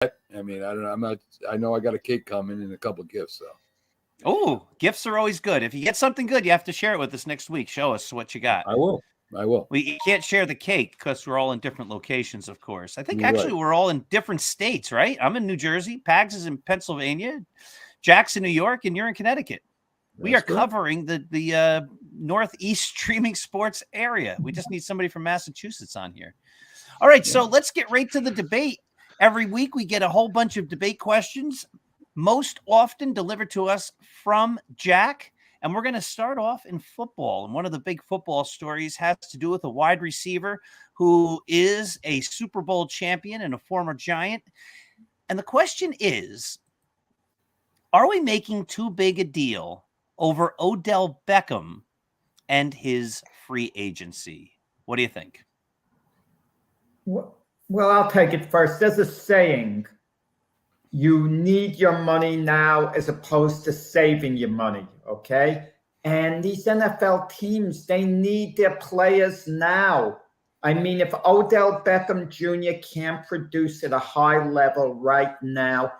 I mean, I don't know. I'm not. I know I got a cake coming and a couple of gifts. So Oh, gifts are always good. If you get something good, you have to share it with us next week. Show us what you got. I will. I will. We can't share the cake because we're all in different locations, of course. I think You're actually right. we're all in different states, right? I'm in New Jersey, Pags is in Pennsylvania, Jack's in New York, and you're in Connecticut. We are That's correct. covering the Northeast streaming sports area. We just need somebody from Massachusetts on here. All right, Yeah. so let's get right to the debate. Every week we get a whole bunch of debate questions, most often delivered to us from Jack. And we're going to start off in football. And one of the big football stories has to do with a wide receiver who is a Super Bowl champion and a former Giant. And the question is, are we making too big a deal over Odell Beckham and his free agency? What do you think? Well, I'll take it first. There's a saying, you need your money now as opposed to saving your money, okay? And these NFL teams, they need their players now. I mean, if Odell Beckham Jr. can't produce at a high level right now,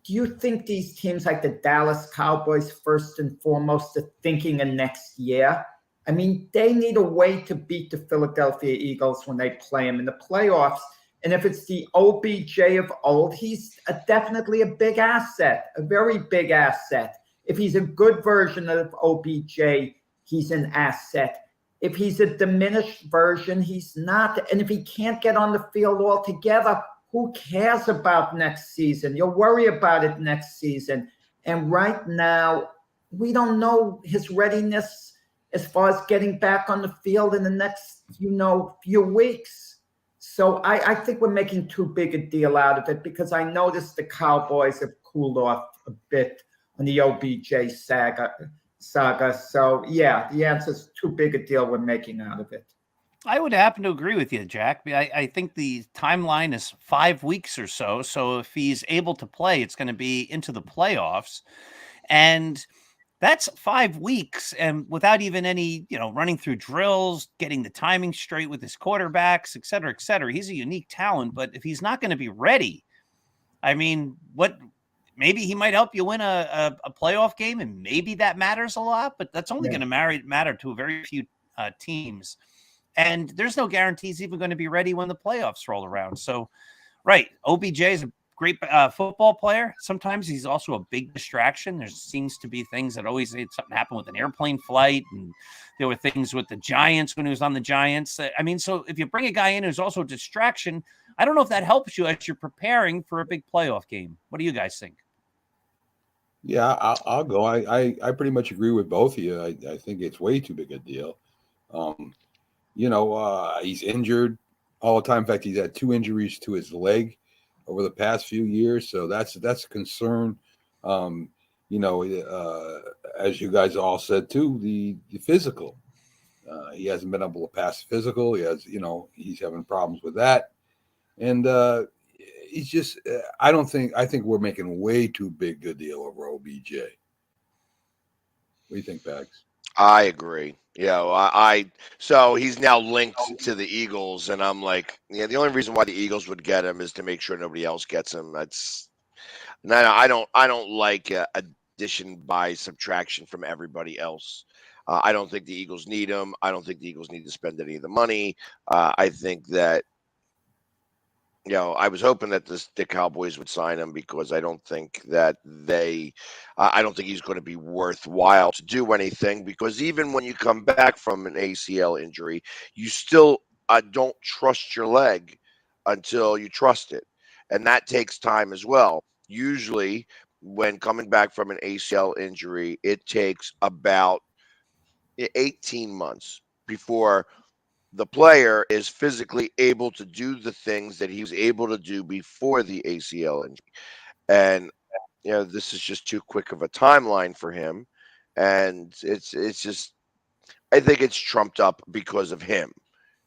do you think these teams like the Dallas Cowboys, first and foremost, are thinking of next year? I mean, they need a way to beat the Philadelphia Eagles when they play them in the playoffs. And if it's the OBJ of old, he's definitely a big asset, a very big asset. If he's a good version of OBJ, he's an asset. If he's a diminished version, he's not. And if he can't get on the field altogether, who cares about next season? You'll worry about it next season. And right now, we don't know his readiness as far as getting back on the field in the next, few weeks. So I think we're making too big a deal out of it because I noticed the Cowboys have cooled off a bit on the OBJ saga. So, yeah, the answer is too big a deal we're making out of it. I would happen to agree with you, Jack. I think the timeline is 5 weeks or so. So if he's able to play, it's going to be into the playoffs. And that's 5 weeks. And without even any, running through drills, getting the timing straight with his quarterbacks, et cetera, et cetera. He's a unique talent. But if he's not going to be ready, I mean, maybe he might help you win a playoff game. And maybe that matters a lot. But that's only going to matter to a very few teams. And there's no guarantee he's even going to be ready when the playoffs roll around. So, right, OBJ is a great football player. Sometimes he's also a big distraction. There seems to be things that always something happened with an airplane flight, and there were things with the Giants when he was on the Giants. I mean, so if you bring a guy in who's also a distraction, I don't know if that helps you as you're preparing for a big playoff game. What do you guys think? Yeah, I'll go. I pretty much agree with both of you. I think it's way too big a deal. Um, he's injured all the time. In fact, he's had 2 injuries to his leg over the past few years, so that's a concern. Um, as you guys all said too, the physical. He hasn't been able to pass the physical. He's having problems with that, and he's just. I think we're making way too big a deal over OBJ. What do you think, Bags? I agree. So he's now linked to the Eagles, and I'm like, yeah, the only reason why the Eagles would get him is to make sure nobody else gets him. No, I don't like addition by subtraction from everybody else. I don't think the Eagles need him. I don't think the Eagles need to spend any of the money. I think that I was hoping that the Cowboys would sign him because I don't think that I don't think he's going to be worthwhile to do anything because even when you come back from an ACL injury, you still don't trust your leg until you trust it. And that takes time as well. Usually, when coming back from an ACL injury, it takes about 18 months before the player is physically able to do the things that he was able to do before the ACL injury. And this is just too quick of a timeline for him. And it's just I think it's trumped up because of him,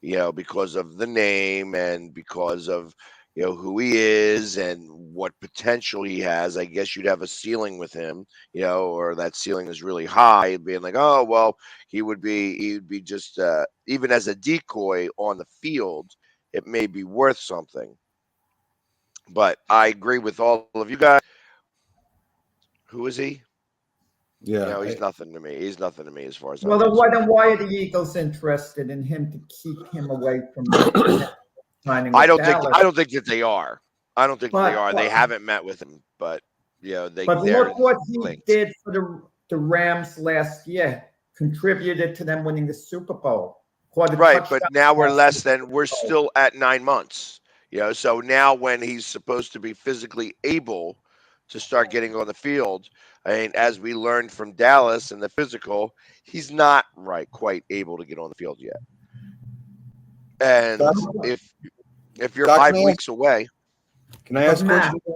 because of the name and because of who he is and what potential he has. I guess you'd have a ceiling with him, or that ceiling is really high, being like, oh well, he would be just even as a decoy on the field, it may be worth something. But I agree with all of you guys. Who is he? Yeah, No, he's nothing to me. He's nothing to me as far as Well, I'm then concerned. why are the Eagles interested in him to keep him away from signing I with don't think Dallas? I don't think that they are. I don't think that they But are. They haven't met with him, but they're look what he linked. did for the Rams last year. Contributed to them winning the Super Bowl. Caught a Right, but touchdown now we're pass in the we're Super Bowl. still at 9 months. So now when he's supposed to be physically able to start getting on the field, I mean, as we learned from Dallas in the physical, he's not quite able to get on the field yet. And Doc, if you're Doc, 5 weeks away, can I ask a Matt, question?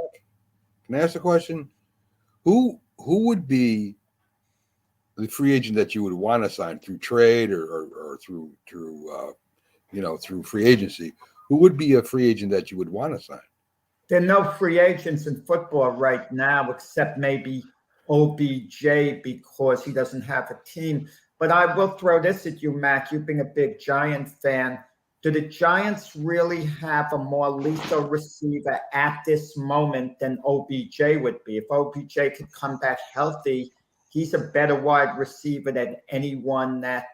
Can I ask a question? Who would be the free agent that you would want to sign through trade or through through free agency? Who would be a free agent that you would want to sign? there are no free agents in football right now except maybe OBJ because he doesn't have a team. But I will throw this at you, Mac. You being a big Giant fan, do the Giants really have a more lethal receiver at this moment than OBJ would be? If OBJ could come back healthy, he's a better wide receiver than anyone that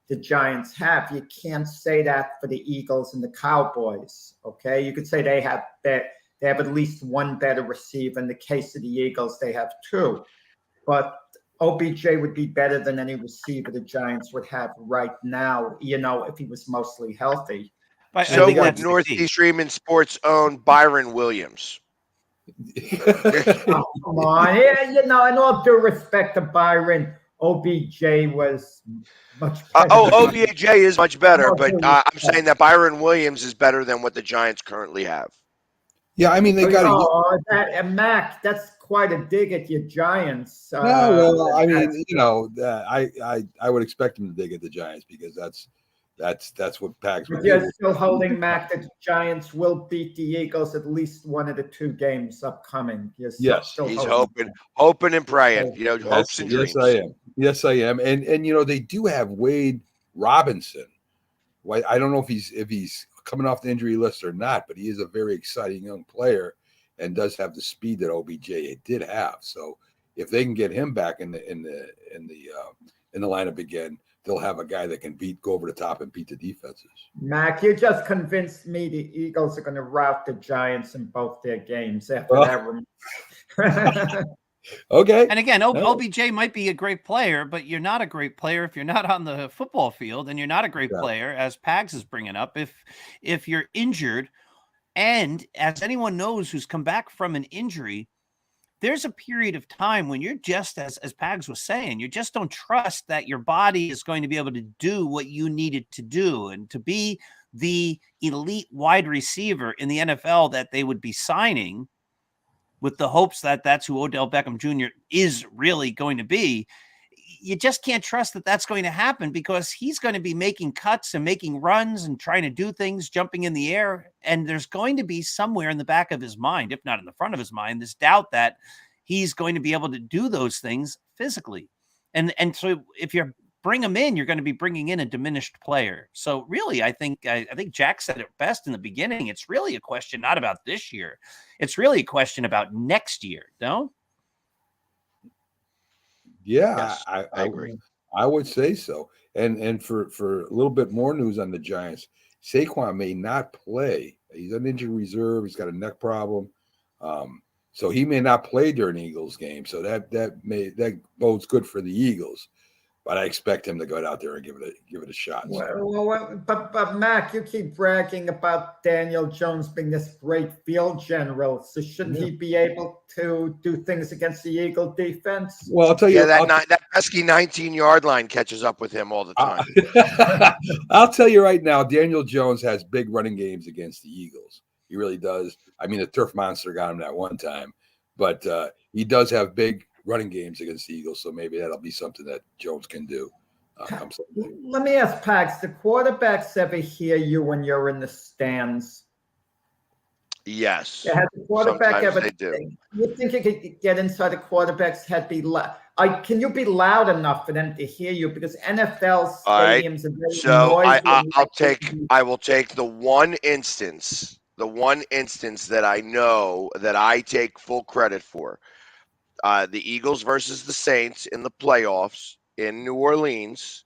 the Giants have. You can't say that for the Eagles and the Cowboys. Okay, you could say they have at least one better receiver. In the case of the Eagles, they have two. But OBJ would be better than any receiver the Giants would have right now, if he was mostly healthy. But I so think would that's the key. Northeast Freeman Sports own Byron Williams. Oh, come on. Yeah, in all due respect to Byron, OBJ was much better. OBJ is much better, but I'm saying that Byron Williams is better than what the Giants currently have. Yeah, I mean they got to. Mac, that's quite a dig at your Giants. No, well, I mean, I would expect him to dig at the Giants because that's what Pags would do. You're still holding, Mac, that the Giants will beat the Eagles at least one of the two games upcoming. Yes, he's hoping and praying. Hopes and dreams. Yes, I am. And they do have Wade Robinson. I don't know if he's coming off the injury list or not, but he is a very exciting young player and does have the speed that OBJ did have. So if they can get him back in the lineup again, they'll have a guy that can go over the top and beat the defenses. Mac, you just convinced me the Eagles are going to rout the Giants in both their games after that. Okay. And again, OBJ might be a great player, but you're not a great player if you're not on the football field, and you're not a great player, as Pags is bringing up, if you're injured. And as anyone knows who's come back from an injury, there's a period of time when you're just, as Pags was saying, you just don't trust that your body is going to be able to do what you need it to do. And to be the elite wide receiver in the NFL that they would be signing with the hopes that that's who Odell Beckham Jr. is really going to be, you just can't trust that that's going to happen because he's going to be making cuts and making runs and trying to do things, jumping in the air. And there's going to be somewhere in the back of his mind, if not in the front of his mind, this doubt that he's going to be able to do those things physically. And so if you bring him in, you're going to be bringing in a diminished player. So really, I think Jack said it best in the beginning. It's really a question not about this year. It's really a question about next year, no? Yeah, yes, I agree. I would say so. And for a little bit more news on the Giants, Saquon may not play. He's on injury reserve. He's got a neck problem, so he may not play during the Eagles game. So that bodes good for the Eagles. But I expect him to go out there and give it a shot. But Mac, you keep bragging about Daniel Jones being this great field general. So shouldn't he be able to do things against the Eagle defense? Well, I'll tell you. That pesky 19-yard line catches up with him all the time. I'll tell you right now, Daniel Jones has big running games against the Eagles. He really does. I mean, the turf monster got him that one time, but he does have big running games against the Eagles, so maybe that'll be something that Jones can do. Let me ask Pags, the quarterbacks ever hear you when you're in the stands? Yes. Has the quarterback Sometimes ever? they do. You think you could get inside the quarterback's head? Can you be loud enough for them to hear you? Because NFL stadiums are very So noisy. I will take the one instance the one instance that I know that I take full credit for, the Eagles versus the Saints in the playoffs in New Orleans.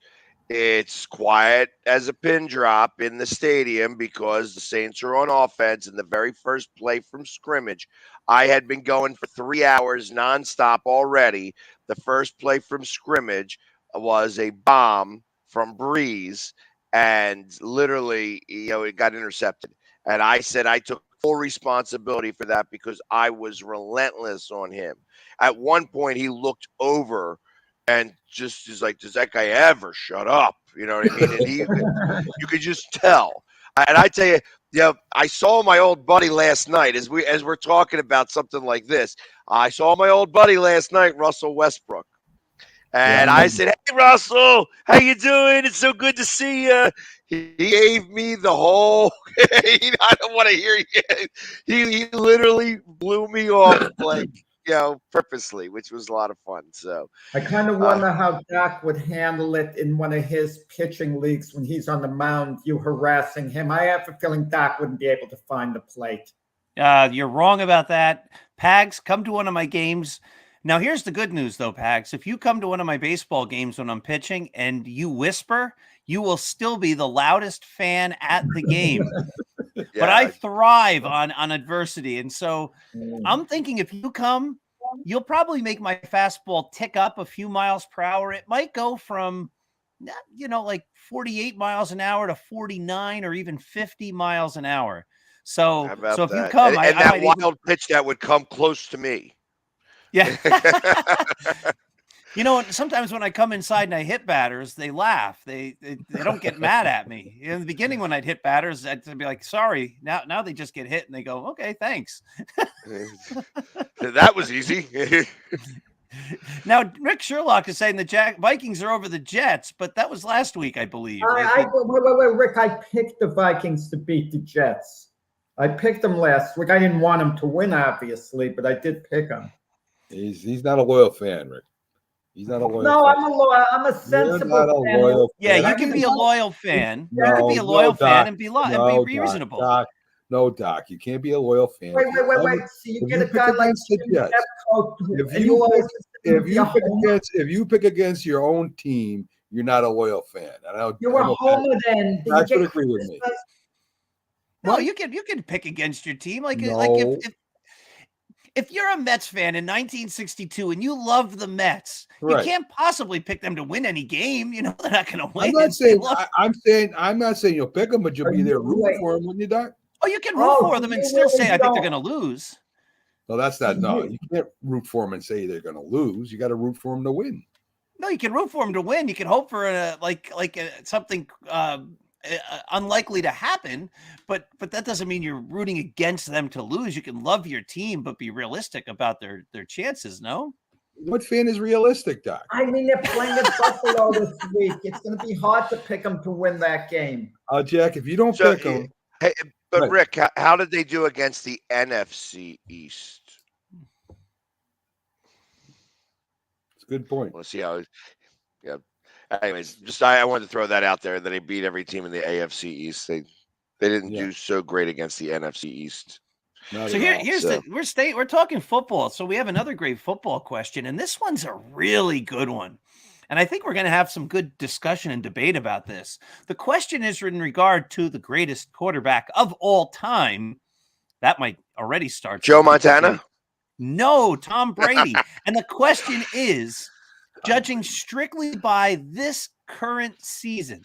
It's quiet as a pin drop in the stadium because the Saints are on offense. In the very first play from scrimmage, I had been going for 3 hours nonstop already. The first play from scrimmage was a bomb from Breeze, and literally, it got intercepted. And I said I took full responsibility for that because I was relentless on him. At one point, he looked over and just is like, does that guy ever shut up? You know what I mean? And you could just tell. And I tell you, I saw my old buddy last night as we're talking about something like this. I saw my old buddy last night, Russell Westbrook. And I said, "Hey, Russell, how you doing? It's so good to see you." He gave me the whole. I don't want to hear you. He literally blew me off, like, purposely, which was a lot of fun. So I kind of wonder how Doc would handle it in one of his pitching leagues when he's on the mound, you harassing him. I have a feeling Doc wouldn't be able to find the plate. You're wrong about that. Pags, come to one of my games. Now, here's the good news, though, Pags. If you come to one of my baseball games when I'm pitching and you whisper, you will still be the loudest fan at the game. But I thrive on adversity. And so I'm thinking if you come, you'll probably make my fastball tick up a few miles per hour. It might go from, like 48 miles an hour to 49 or even 50 miles an hour. So if you come, and that wild pitch that would come close to me. Yeah. Sometimes when I come inside and I hit batters, they laugh. They don't get mad at me. In the beginning, when I'd hit batters, I'd be like, sorry. Now they just get hit and they go, okay, thanks. That was easy. Now, Rick Sherlock is saying the Vikings are over the Jets, but that was last week, I believe. Wait, Rick, I picked the Vikings to beat the Jets. I picked them last week. I didn't want them to win, obviously, but I did pick them. He's not a loyal fan, Rick. He's not a loyal No, fan. I'm a sensible fan. Loyal fan. fan. You can be a loyal fan. You can be a loyal fan and be reasonable. Doc, no, Doc, you can't be a loyal fan. Wait. So you get a guy like if you pick against your own team, you're not a loyal fan. You're a homer then. Doc would agree with me. No, you can pick against your team. Like if you're a Mets fan in 1962 and you love the Mets, you can't possibly pick them to win any game. They're not going to win. I'm not saying you'll pick them, but you'll be there rooting for them, wouldn't you, Doc? Oh, you can root for them and still say, I think they're going to lose. No, that's not. No, you can't root for them and say they're going to lose. You got to root for them to win. No, you can root for them to win. You can hope for something unlikely to happen, but that doesn't mean you're rooting against them to lose. You can love your team, but be realistic about their chances. No. What fan is realistic, Doc? I mean, they're playing at Buffalo this week. It's going to be hard to pick them to win that game. Jack, if you don't pick them. Hey, but Rick, how did they do against the NFC East? It's a good point. We'll see how. Yeah. Anyways, just I wanted to throw that out there that they beat every team in the AFC East. They didn't do so great against the NFC East. We're talking football. So we have another great football question, and this one's a really good one. And I think we're going to have some good discussion and debate about this. The question is in regard to the greatest quarterback of all time. That might already start. Joe Montana? No, Tom Brady. And the question is, judging strictly by this current season,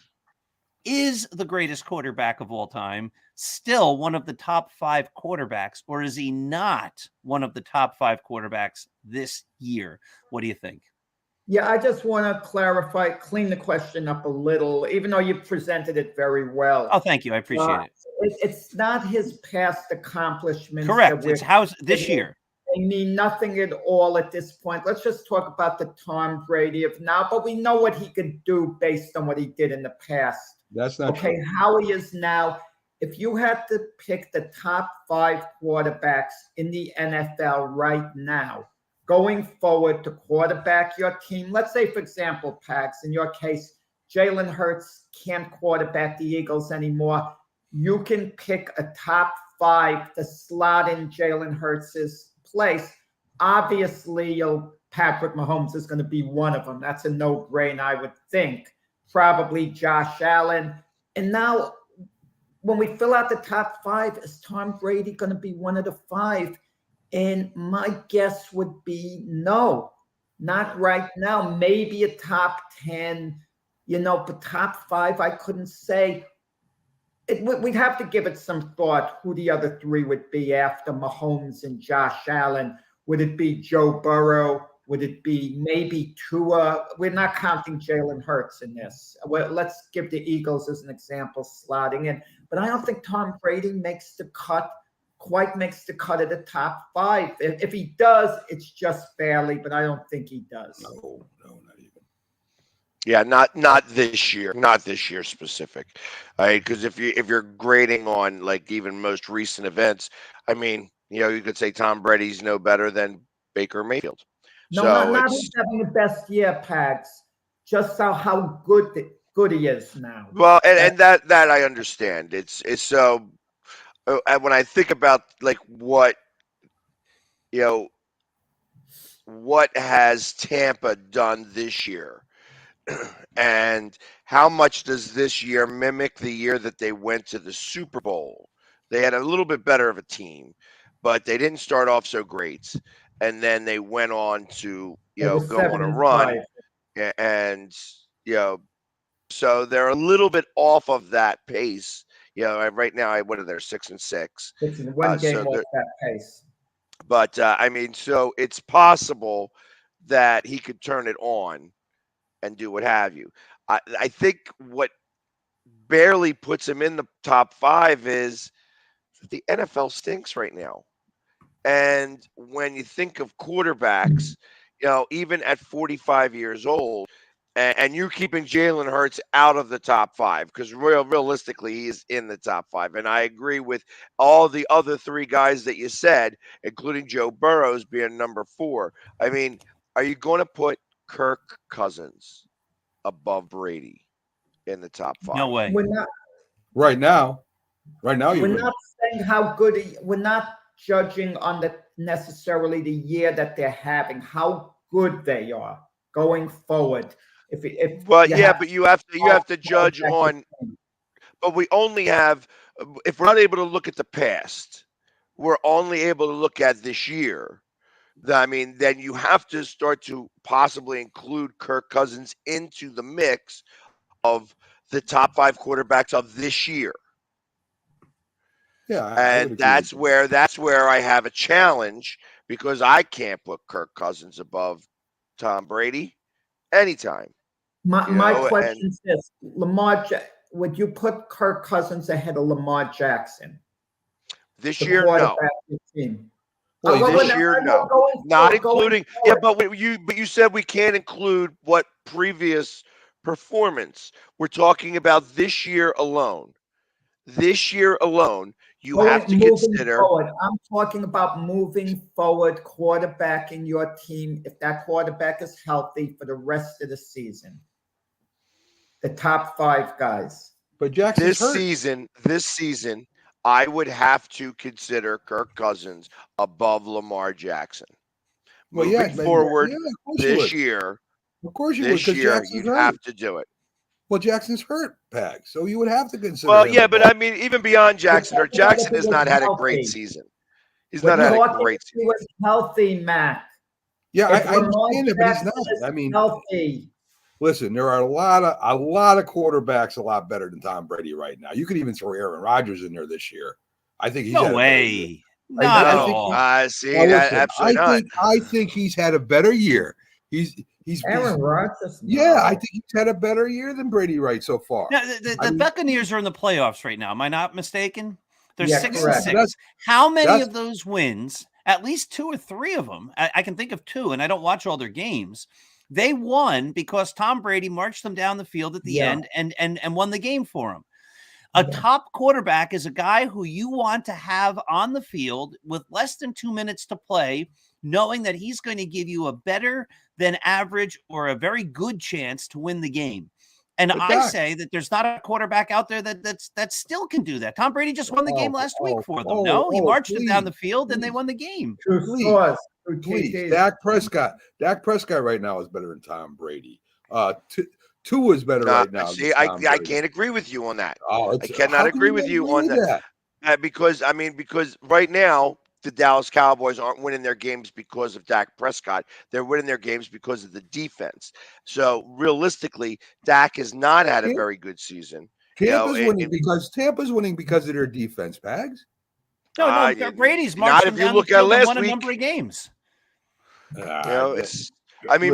is the greatest quarterback of all time still one of the top 5 quarterbacks, or is he not one of the top 5 quarterbacks this year? What do you think? Yeah, I just want to clean the question up a little, even though you presented it very well. Oh, thank you. I appreciate it. It's not his past accomplishments. Correct. It's how's this year. They mean nothing at all at this point. Let's just talk about the Tom Brady of now, but we know what he could do based on what he did in the past. That's not okay. True. How he is now. If you had to pick the top 5 quarterbacks in the NFL right now, going forward to quarterback your team, let's say, for example, Pax, in your case, Jalen Hurts can't quarterback the Eagles anymore. You can pick a top 5 to slot in Jalen Hurts' place. Obviously, Patrick Mahomes is going to be one of them. That's a no-brainer, I would think. Probably Josh Allen. And now, when we fill out the top 5, is Tom Brady going to be one of the 5? And my guess would be no, not right now. Maybe a top 10, but top 5, I couldn't say. We'd have to give it some thought who the other 3 would be after Mahomes and Josh Allen. Would it be Joe Burrow? Would it be maybe Tua? We're not counting Jalen Hurts in this. Well, let's give the Eagles as an example, slotting in. But I don't think Tom Brady makes the cut at the top 5. If he does, it's just barely, but I don't think he does. No, not even. Yeah, not this year, not this year specific. Because if you're grading on like even most recent events, I mean, you could say Tom Brady's no better than Baker Mayfield. No, so not who's having the best year, Pags. Just how good he is now. Well, and that I understand. It's so when I think about like what has Tampa done this year, and how much does this year mimic the year that they went to the Super Bowl? They had a little bit better of a team, but they didn't start off so great. And then they went on to, go on a run. And, so they're a little bit off of that pace. Right now, what are they, 6-6? It's one game off that pace. But, I mean, so it's possible that he could turn it on and do what have you. I think what barely puts him in the top 5 is that the NFL stinks right now. And when you think of quarterbacks, even at 45 years old, and you're keeping Jalen Hurts out of the top 5, because realistically, he is in the top 5. And I agree with all the other 3 guys that you said, including Joe Burrows being number 4. I mean, are you going to put Kirk Cousins above Brady in the top 5? No way. We're not. Right now, We're not saying how good we're not judging on necessarily the year that they're having, how good they are going forward. But you have to judge on. But we only have, if we're not able to look at the past, we're only able to look at this year. I mean, then you have to start to possibly include Kirk Cousins into the mix of the top 5 quarterbacks of this year. Yeah, and that's where I have a challenge, because I can't put Kirk Cousins above Tom Brady anytime. My question is this: would you put Kirk Cousins ahead of Lamar Jackson this year? No. Well, this year, no. Not including. Yeah, but you said we can't include what previous performance. We're talking about this year alone. This year alone, you have to consider. Forward. I'm talking about moving forward, quarterbacking your team. If that quarterback is healthy for the rest of the season, the top 5 guys. But Jackson, this season, I would have to consider Kirk Cousins above Lamar Jackson. Moving forward this year, of course you this would. Year, you'd have to do it. Well, Jackson's hurt, Pag, so you would have to consider. Well, yeah, but I mean, even beyond Jackson, Jackson has not had a great season. He's not had a great season. He was healthy, Matt. Yeah, I understand it, but he's not. I mean, healthy. Listen, there are a lot of quarterbacks a lot better than Tom Brady right now. You could even throw Aaron Rodgers in there this year. I think he's no way. Not at all. Absolutely not. I think he's had a better year. He's Aaron Rodgers. Yeah, I think he's had a better year than Brady so far. Now, the Buccaneers are in the playoffs right now. Am I not mistaken? They're 6-6. How many of those wins? At least 2 or 3 of them. I can think of 2, and I don't watch all their games. They won because Tom Brady marched them down the field at the end and won the game for them. A top quarterback is a guy who you want to have on the field with less than 2 minutes to play, knowing that he's going to give you a better than average or a very good chance to win the game. And But I Doc, say that there's not a quarterback out there that still can do that. Tom Brady just won the game last week for them. No, he marched it down the field and they won the game. Two Please. scores, two please. TDs. Dak Prescott right now is better than Tom Brady. Tua is better right now. See, I can't agree with you on that. Oh, I cannot agree with you on that. Because right now the Dallas Cowboys aren't winning their games because of Dak Prescott. They're winning their games because of the defense. So realistically, Dak has not had a very good season. Tampa's winning because of their defense, Pags. No, Brady's marched them down the field and won a number of games.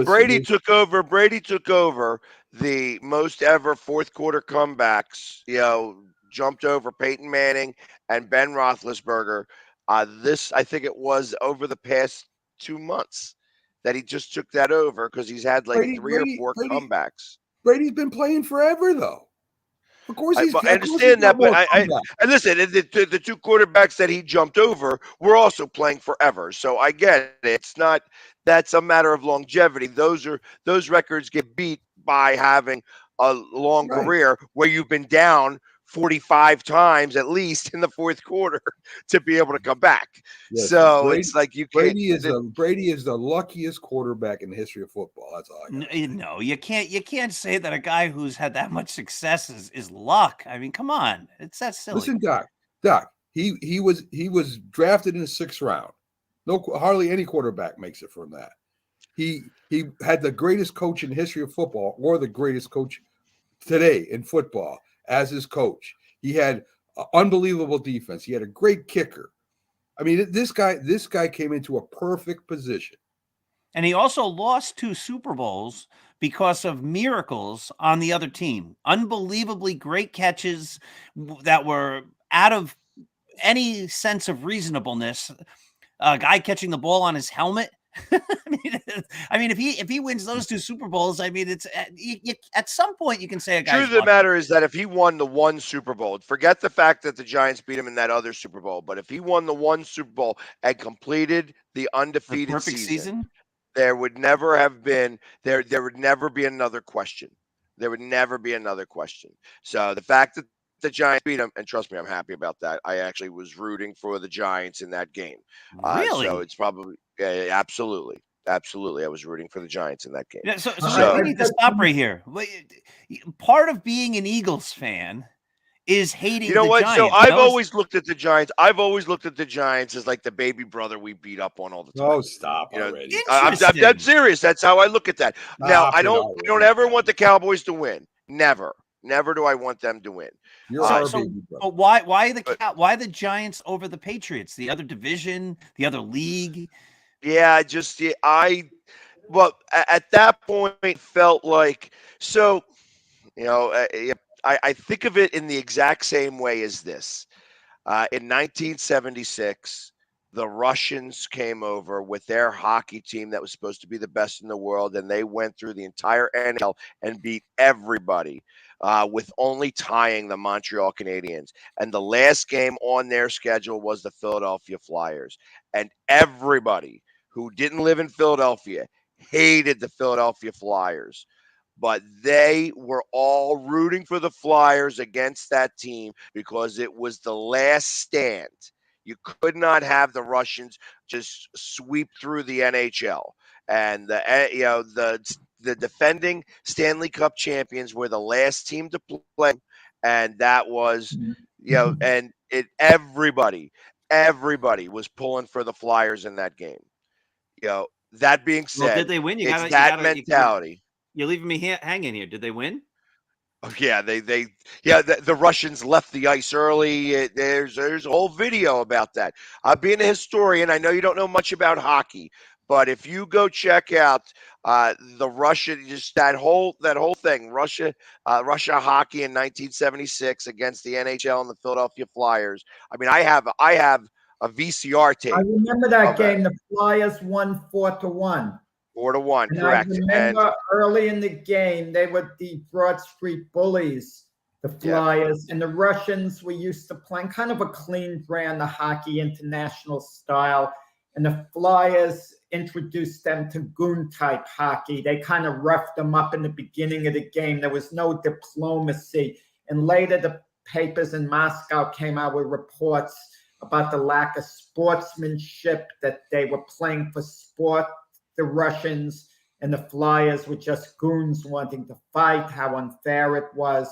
Brady took over the most ever fourth quarter comebacks. Jumped over Peyton Manning and Ben Roethlisberger. I think it was over the past 2 months that he just took that over because he's had like three or four comebacks. Brady's been playing forever, though. Of course, I understand that, but and listen, the two quarterbacks that he jumped over were also playing forever. So I get it. It's not that's a matter of longevity. Those records get beat by having a long career where you've been down 45 times at least in the fourth quarter to be able to come back. Yes, so Brady, it's like you can't. Brady is the luckiest quarterback in the history of football. That's all. No, you can't say that a guy who's had that much success is luck. I mean, come on, that's silly. Listen, Doc, he was drafted in the 6th round. Hardly any quarterback makes it from that. He had the greatest coach in the history of football, or the greatest coach today in football as his coach. He had unbelievable defense. He had a great kicker. I mean, this guy came into a perfect position. And he also lost 2 Super Bowls because of miracles on the other team. Unbelievably great catches that were out of any sense of reasonableness. A guy catching the ball on his helmet. I mean, if he wins those 2 Super Bowls, I mean, it's at some point you can say a guy. Truth of the matter is that if he won the 1 Super Bowl, forget the fact that the Giants beat him in that other Super Bowl, but if he won the 1 Super Bowl and completed the undefeated season, there would never have been there would never be another question. There would never be another question. So the fact that the Giants beat him, and trust me, I'm happy about that. I actually was rooting for the Giants in that game. Really? So it's probably absolutely. I was rooting for the Giants in that game. Yeah, so we need to stop right here. Part of being an Eagles fan is hating. You know what? Giants. So I've always looked at the Giants. As like the baby brother we beat up on all the time. Oh, stop already! I'm serious. That's how I look at that. Now I don't ever want the Cowboys to win. Never do I want them to win. But why the Giants over the Patriots? The other division, the other league. Yeah, at that point felt like so. I think of it in the exact same way as this. In 1976, the Russians came over with their hockey team that was supposed to be the best in the world, and they went through the entire NHL and beat everybody. With only tying the Montreal Canadiens. And the last game on their schedule was the Philadelphia Flyers. And everybody who didn't live in Philadelphia hated the Philadelphia Flyers. But they were all rooting for the Flyers against that team because it was the last stand. You could not have the Russians just sweep through the NHL. And the defending Stanley Cup champions were the last team to play, and that was, and everybody was pulling for the Flyers in that game. That being said, did they win? Mentality. You're leaving me hanging here. Did they win? Oh, yeah, the Russians left the ice early. There's a whole video about that. Being a historian, I know you don't know much about hockey. But if you go check out the Russia, just that whole thing, Russia hockey in 1976 against the NHL and the Philadelphia Flyers. I mean, I have a VCR tape. I remember that game. The Flyers won 4-1. 4-1, correct. I remember early in the game, they were the Broad Street Bullies, the Flyers, and the Russians were used to playing kind of a clean brand, the hockey international style. And the Flyers, introduced them to goon type hockey. They kind of roughed them up in the beginning of the game. There was no diplomacy. And later the papers in Moscow came out with reports about the lack of sportsmanship, that they were playing for sport, the Russians, and the Flyers were just goons wanting to fight, how unfair it was.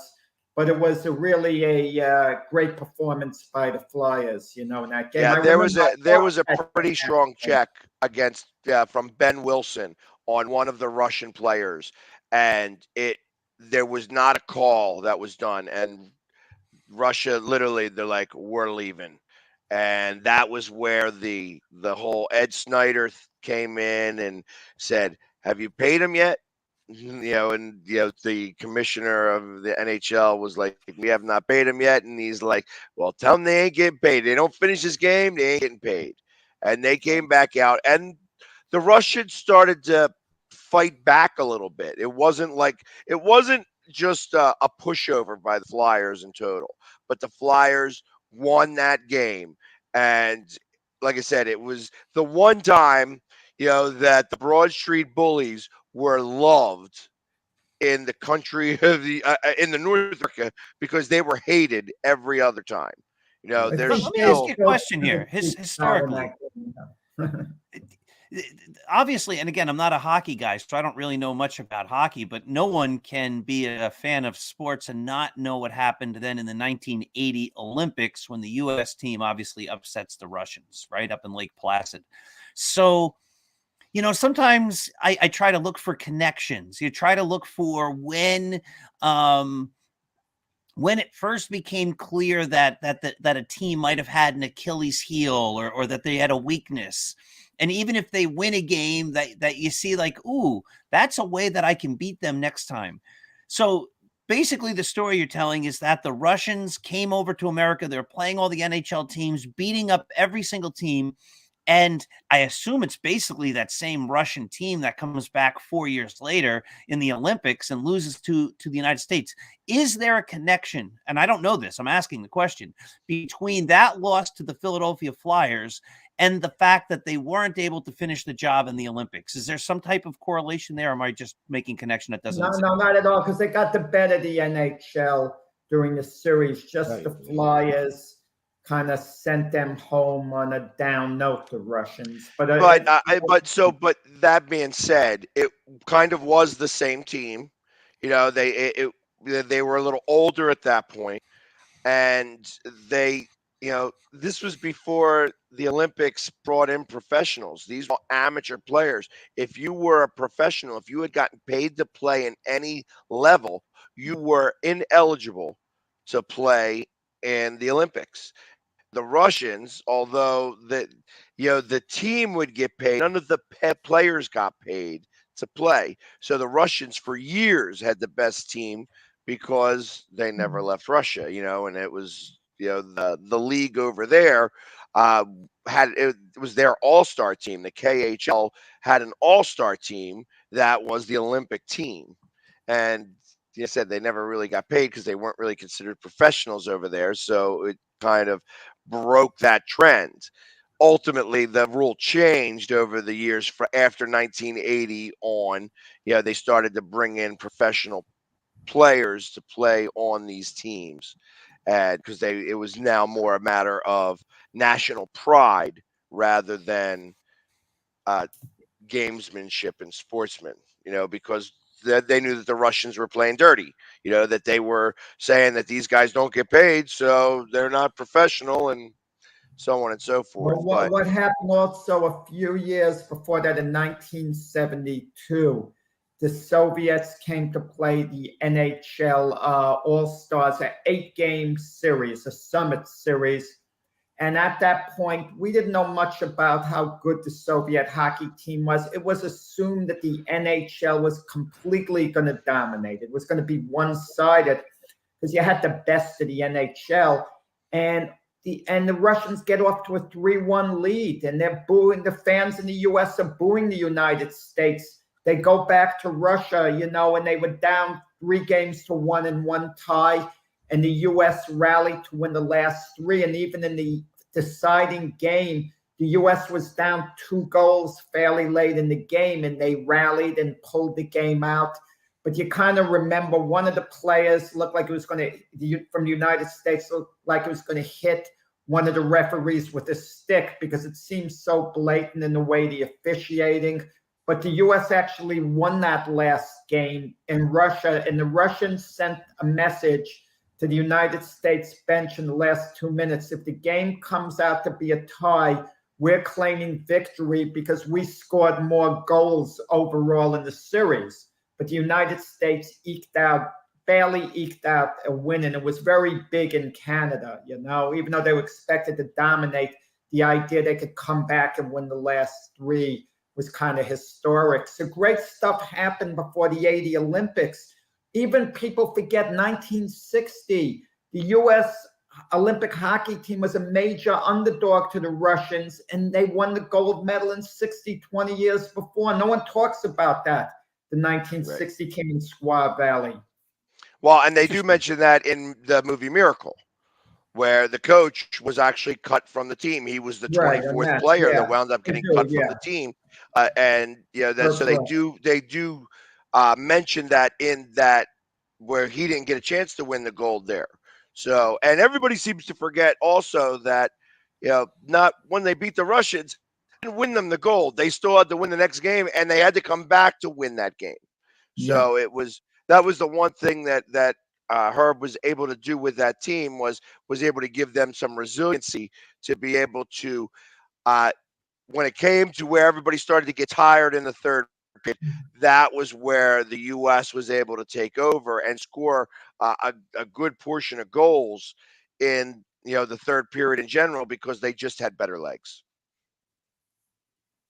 But it was really a great performance by the Flyers, in that game. Yeah, there was a pretty strong check against from Ben Wilson on one of the Russian players, and there was not a call that was done, and Russia literally, they're like, we're leaving. And that was where the whole Ed Snyder came in and said, have you paid him yet? And the commissioner of the NHL was like, we have not paid him yet. And he's like, well, tell them they ain't getting paid. They don't finish this game, they ain't getting paid. And they came back out, and the Russians started to fight back a little bit. It wasn't just a pushover by the Flyers in total, but the Flyers won that game. And like I said, it was the one time, that the Broad Street Bullies were loved in the country of in the North America, because they were hated every other time. There's Let me ask you a question here. Historically, obviously, and again, I'm not a hockey guy, so I don't really know much about hockey, but no one can be a fan of sports and not know what happened then in the 1980 Olympics, when the U.S. team obviously upsets the Russians, right, up in Lake Placid. So, sometimes I try to look for connections. You try to look for when it first became clear that a team might have had an Achilles heel, or that they had a weakness. And even if they win a game that you see like, ooh, that's a way that I can beat them next time. So basically the story you're telling is that the Russians came over to America. They're playing all the NHL teams, beating up every single team. And I assume it's basically that same Russian team that comes back 4 years later in the Olympics and loses to the United States. Is there a connection? And I don't know this, I'm asking the question, between that loss to the Philadelphia Flyers and the fact that they weren't able to finish the job in the Olympics? Is there some type of correlation there, or am I just making connection that doesn't exist? No, not at all, because they got the better of the NHL during the series. Just right. The Flyers kind of sent them home on a down note, the Russians. But that being said, it kind of was the same team. They were a little older at that point, and this was before the Olympics brought in professionals. These were amateur players. If you were a professional, if you had gotten paid to play in any level, you were ineligible to play in the Olympics. The Russians, although the team would get paid, none of the players got paid to play. So the Russians for years had the best team because they never left Russia, and it was, the league over there it was their all-star team. The KHL had an all-star team that was the Olympic team. And you said they never really got paid because they weren't really considered professionals over there. So it kind of broke that trend. Ultimately, the rule changed over the years. After 1980 on, they started to bring in professional players to play on these teams, and because it was now more a matter of national pride rather than gamesmanship and sportsmen. Because they knew that the Russians were playing dirty. That they were saying that these guys don't get paid, so they're not professional, and so on and so forth. Well, what happened also a few years before that, in 1972, the Soviets came to play the NHL All-Stars, an 8-game series, a summit series. And at that point, we didn't know much about how good the Soviet hockey team was. It was assumed that the NHL was completely going to dominate. It was going to be one-sided because you had the best of the NHL. And the Russians get off to a 3-1 lead, and they're booing. The fans in the U.S. are booing the United States. They go back to Russia, and they were down 3-1 in one tie. And the U.S. rallied to win the last 3. And even in the deciding game, the U.S. was down 2 goals fairly late in the game, and they rallied and pulled the game out. But you kind of remember one of the players looked like it was going to, from the United States, looked like it was going to hit one of the referees with a stick because it seems so blatant in the way the officiating. But the U.S. actually won that last game in Russia, and the Russians sent a message to the United States bench in the last 2 minutes. If the game comes out to be a tie, we're claiming victory because we scored more goals overall in the series. But the United States barely eked out a win, and it was very big in Canada, even though they were expected to dominate, the idea they could come back and win the last 3 was kind of historic. So great stuff happened before the 80 Olympics. Even people forget 1960, the U.S. Olympic hockey team was a major underdog to the Russians, and they won the gold medal in 60, 20 years before. No one talks about that. The 1960 right. Team in Squaw Valley. Well, and they do mention that in the movie Miracle, where the coach was actually cut from the team. He was the 24th player that wound up getting cut from the team. And so they do mention that in that where he didn't get a chance to win the gold there. So, and everybody seems to forget also that, not when they beat the Russians, didn't win them the gold. They still had to win the next game, and they had to come back to win that game. So that was the one thing that Herb was able to do with that team was able to give them some resiliency to be able to, when it came to where everybody started to get tired in the third period, that was where the U.S. was able to take over and score a good portion of goals in the third period in general because they just had better legs.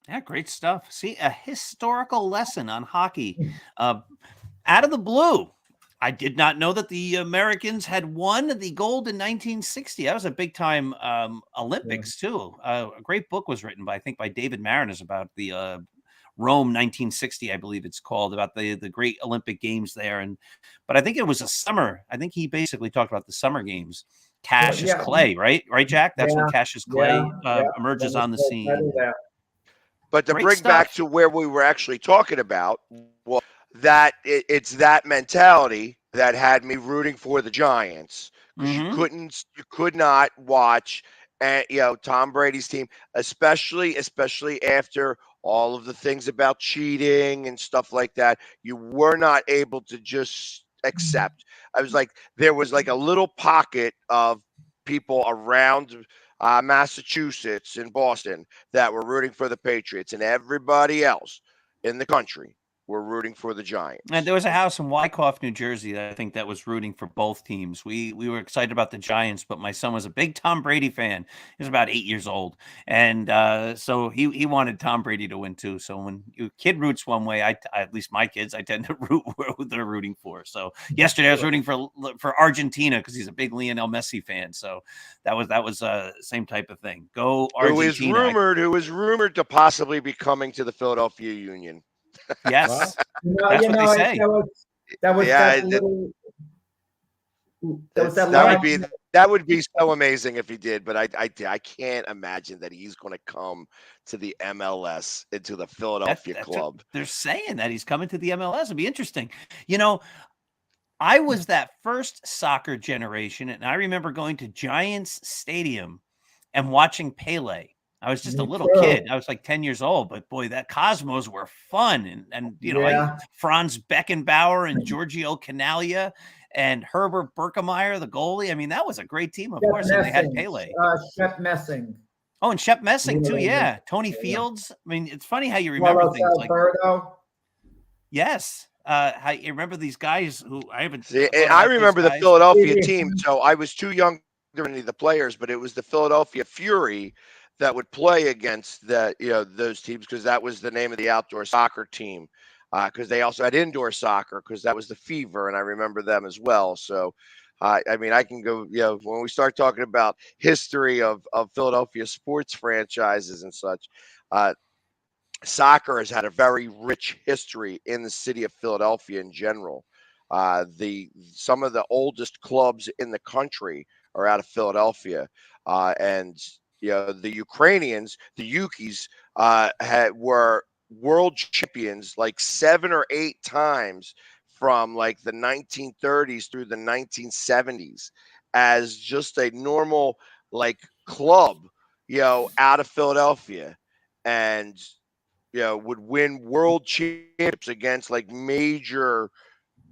Yeah, great stuff. See, a historical lesson on hockey. Out of the blue, I did not know that the Americans had won the gold in 1960. That was a big-time Olympics, too. A great book was written by David Mariners about the Rome 1960, I believe it's called, about the great Olympic Games there. But I think it was a summer. I think he basically talked about the summer games. Cassius Clay, right? Right, Jack? That's when Cassius Clay emerges on the scene. But to bring back to where we were actually talking about, well, that it's that mentality that had me rooting for the Giants because you could not watch, Tom Brady's team, especially after all of the things about cheating and stuff like that. You were not able to just accept. There was like a little pocket of people around Massachusetts and Boston that were rooting for the Patriots, and everybody else in the country were rooting for the Giants. And there was a house in Wyckoff, New Jersey, that I think that was rooting for both teams. We were excited about the Giants, but my son was a big Tom Brady fan. He was about 8 years old, and so he wanted Tom Brady to win too. So when your kid roots one way, at least my kids, I tend to root where they're rooting for. So yesterday I was rooting for Argentina because he's a big Lionel Messi fan. So that was same type of thing. Go Argentina! Who is rumored to possibly be coming to the Philadelphia Union. Yes, that's what they say. That would be so amazing if he did, but I can't imagine that he's going to come to the MLS, into the Philadelphia club. They're saying that he's coming to the MLS. It'd be interesting. I was that first soccer generation, and I remember going to Giants Stadium and watching Pele. I was just a little kid. I was like 10 years old, but boy, that Cosmos were fun. And Franz Beckenbauer and Giorgio Canaglia and Herbert Berkemeyer, the goalie. I mean, that was a great team, of course. And they had Pele. Shep Messing. Oh, and Shep Messing too. Yeah. Tony Fields. I mean, it's funny how you remember things Alberto. like. Yes. How you remember these guys who I haven't. See, and I remember the Philadelphia team. So I was too young to any of the players, but it was the Philadelphia Fury that would play against those teams, because that was the name of the outdoor soccer team, because they also had indoor soccer, because that was the Fever, and I remember them as well. So I mean, I can go, when we start talking about history of Philadelphia sports franchises and such, soccer has had a very rich history in the city of Philadelphia in general. Some of the oldest clubs in the country are out of Philadelphia, and the Ukrainians, the Yukis, were world champions like 7 or 8 times from like the 1930s through the 1970s as just a normal like club, out of Philadelphia, and would win world championships against like major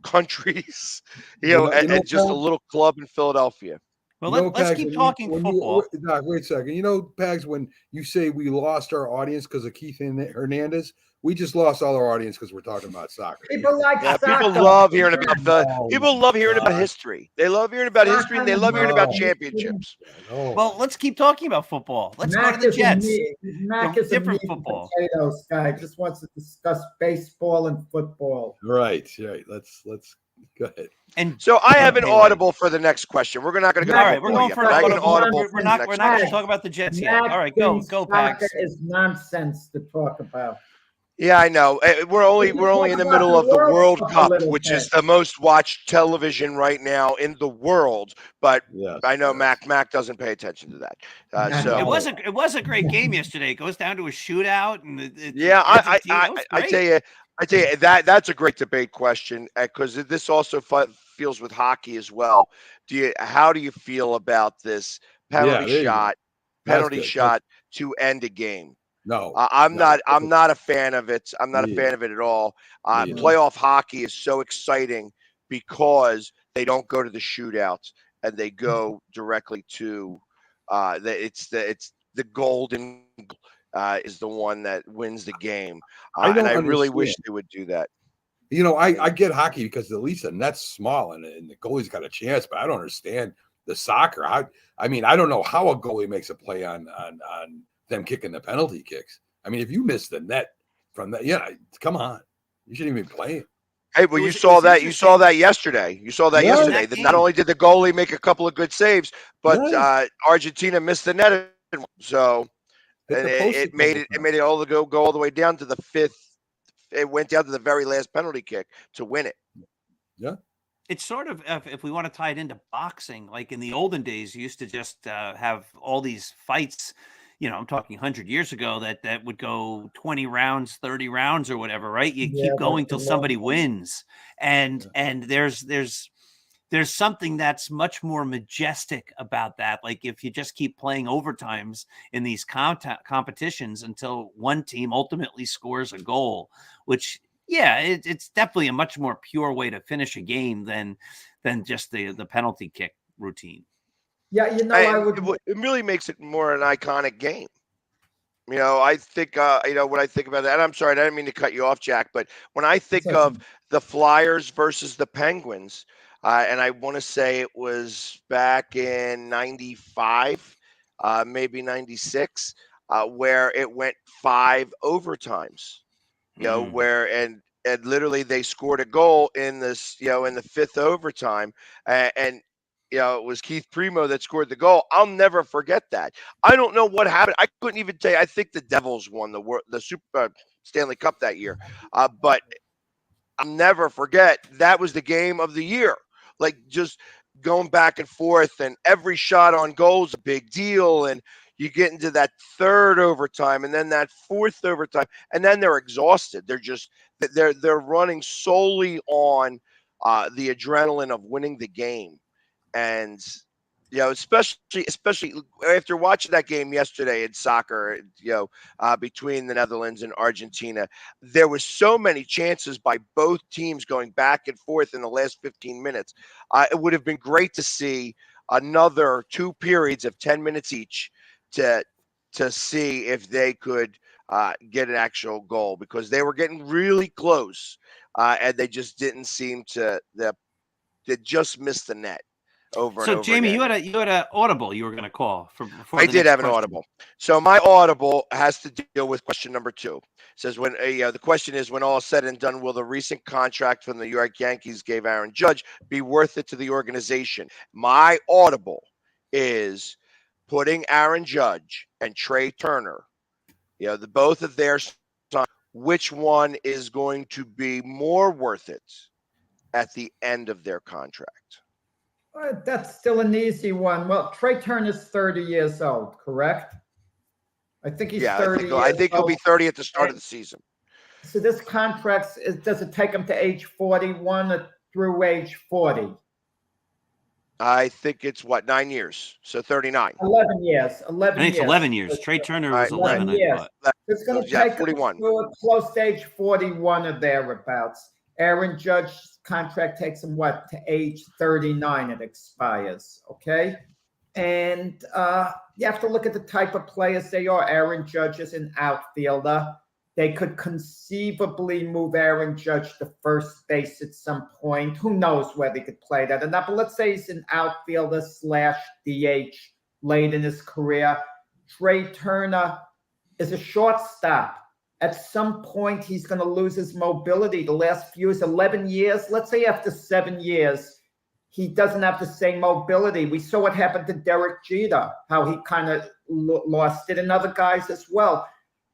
countries, and just a Pat, little club in Philadelphia. Well, let's Pags, keep talking football. Doc, wait a second. Pags, when you say we lost our audience because of Keith Hernandez, we just lost all our audience because we're talking about soccer. People like Yeah, soccer. people love hearing about Oh, people love hearing about God. history. They love hearing about history, and they love hearing about championships. Oh, Well, let's keep talking about football. Let's go to the Jets. Mac is a Different meat and football. potatoes guy. Just wants to discuss baseball and football. right. Let's go ahead. And So I have an Anyway. audible for the next question. We're not going to go. all right, we're going for an I got audible. for We're the not next going to question. talk about the Jets yet. Mac All right, go thinks Pags. soccer is nonsense to talk about. Yeah, I know. We're only in the middle of the World Cup, which is the most watched television right now in the world. But Yes, I know yes. Mac doesn't pay attention to that. No. So It was a great game yesterday. It goes down to a shootout, and yeah, Argentina, it was I great. tell you that's a great debate question because this also feels with hockey as well. How do you feel about this Yeah, there you go. That's good. to end a game? No, I'm no. not a fan of it. I'm not a Yeah. fan of it at all. Yeah. Playoff hockey is so exciting because they don't go to the shootouts and they go directly to it's the golden is the one that wins the game. And I really wish they would do that. I get hockey because at least the net's small and the goalie's got a chance, but I don't understand the soccer. I mean, I don't know how a goalie makes a play on them kicking the penalty kicks. I mean, if you miss the net from that, come on, you shouldn't even be playing. Hey, well, you saw that yesterday. You saw that yesterday. That not only did the goalie make a couple of good saves, but Argentina missed the net. So it made it all go all the way down to the fifth. It went down to the very last penalty kick to win it. Yeah. It's sort of, if we want to tie it into boxing, like in the olden days, you used to just have all these fights. I'm talking 100 years ago that would go 20 rounds, 30 rounds or whatever, right? You keep going till somebody wins. And there's something that's much more majestic about that. Like if you just keep playing overtimes in these competitions until one team ultimately scores a goal, which it's definitely a much more pure way to finish a game than just the penalty kick routine. Yeah, it really makes it more an iconic game. I think when I think about that, and I'm sorry, I didn't mean to cut you off, Jack, but when I think of the Flyers versus the Penguins, and I want to say it was back in 95, maybe 96, where it went 5 overtimes, where and literally they scored a goal in this, in the 5th overtime, and it was Keith Primo that scored the goal. I'll never forget that. I don't know what happened. I couldn't even tell you. I think the Devils won the Super Stanley Cup that year, but I'll never forget that was the game of the year. Like just going back and forth, and every shot on goal is a big deal, and you get into that 3rd overtime and then that 4th overtime, and then they're exhausted. They're running solely on the adrenaline of winning the game. And especially after watching that game yesterday in soccer, between the Netherlands and Argentina, there was so many chances by both teams going back and forth in the last 15 minutes. It would have been great to see another 2 periods of 10 minutes each to see if they could get an actual goal, because they were getting really close, and they just didn't seem to. They just missed the net. Over and over Jamie, again. you had an audible you were going to call for. I did have an audible. So my audible has to deal with question number 2. It says when the question is, when all is said and done, will the recent contract from the New York Yankees gave Aaron Judge be worth it to the organization? My audible is putting Aaron Judge and Trey Turner, the both of their sons, which one is going to be more worth it at the end of their contract? That's still an easy one. Well, Trey Turner's 30 years old, correct? I think he's Yeah, 30 I years think he'll old. be 30 at the start of the season. So this contract, does it take him to age 41 or through age 40? I think it's what, 9 years, so 39. 11 years. I 11 think it's years. 11 years. Trey Turner All was right, 11, 11 I years. thought. It's going to Yeah, take him 41. to close to age 41 or thereabouts. Aaron Judge's contract takes him, what, to age 39 it expires, okay? And you have to look at the type of players they are. Aaron Judge is an outfielder. They could conceivably move Aaron Judge to first base at some point. Who knows whether he could play that or not? But let's say he's an outfielder / DH late in his career. Trey Turner is a shortstop. At some point, he's going to lose his mobility. The last few is 11 years. Let's say after 7 years, he doesn't have the same mobility. We saw what happened to Derek Jeter, how he kind of lost it, and other guys as well.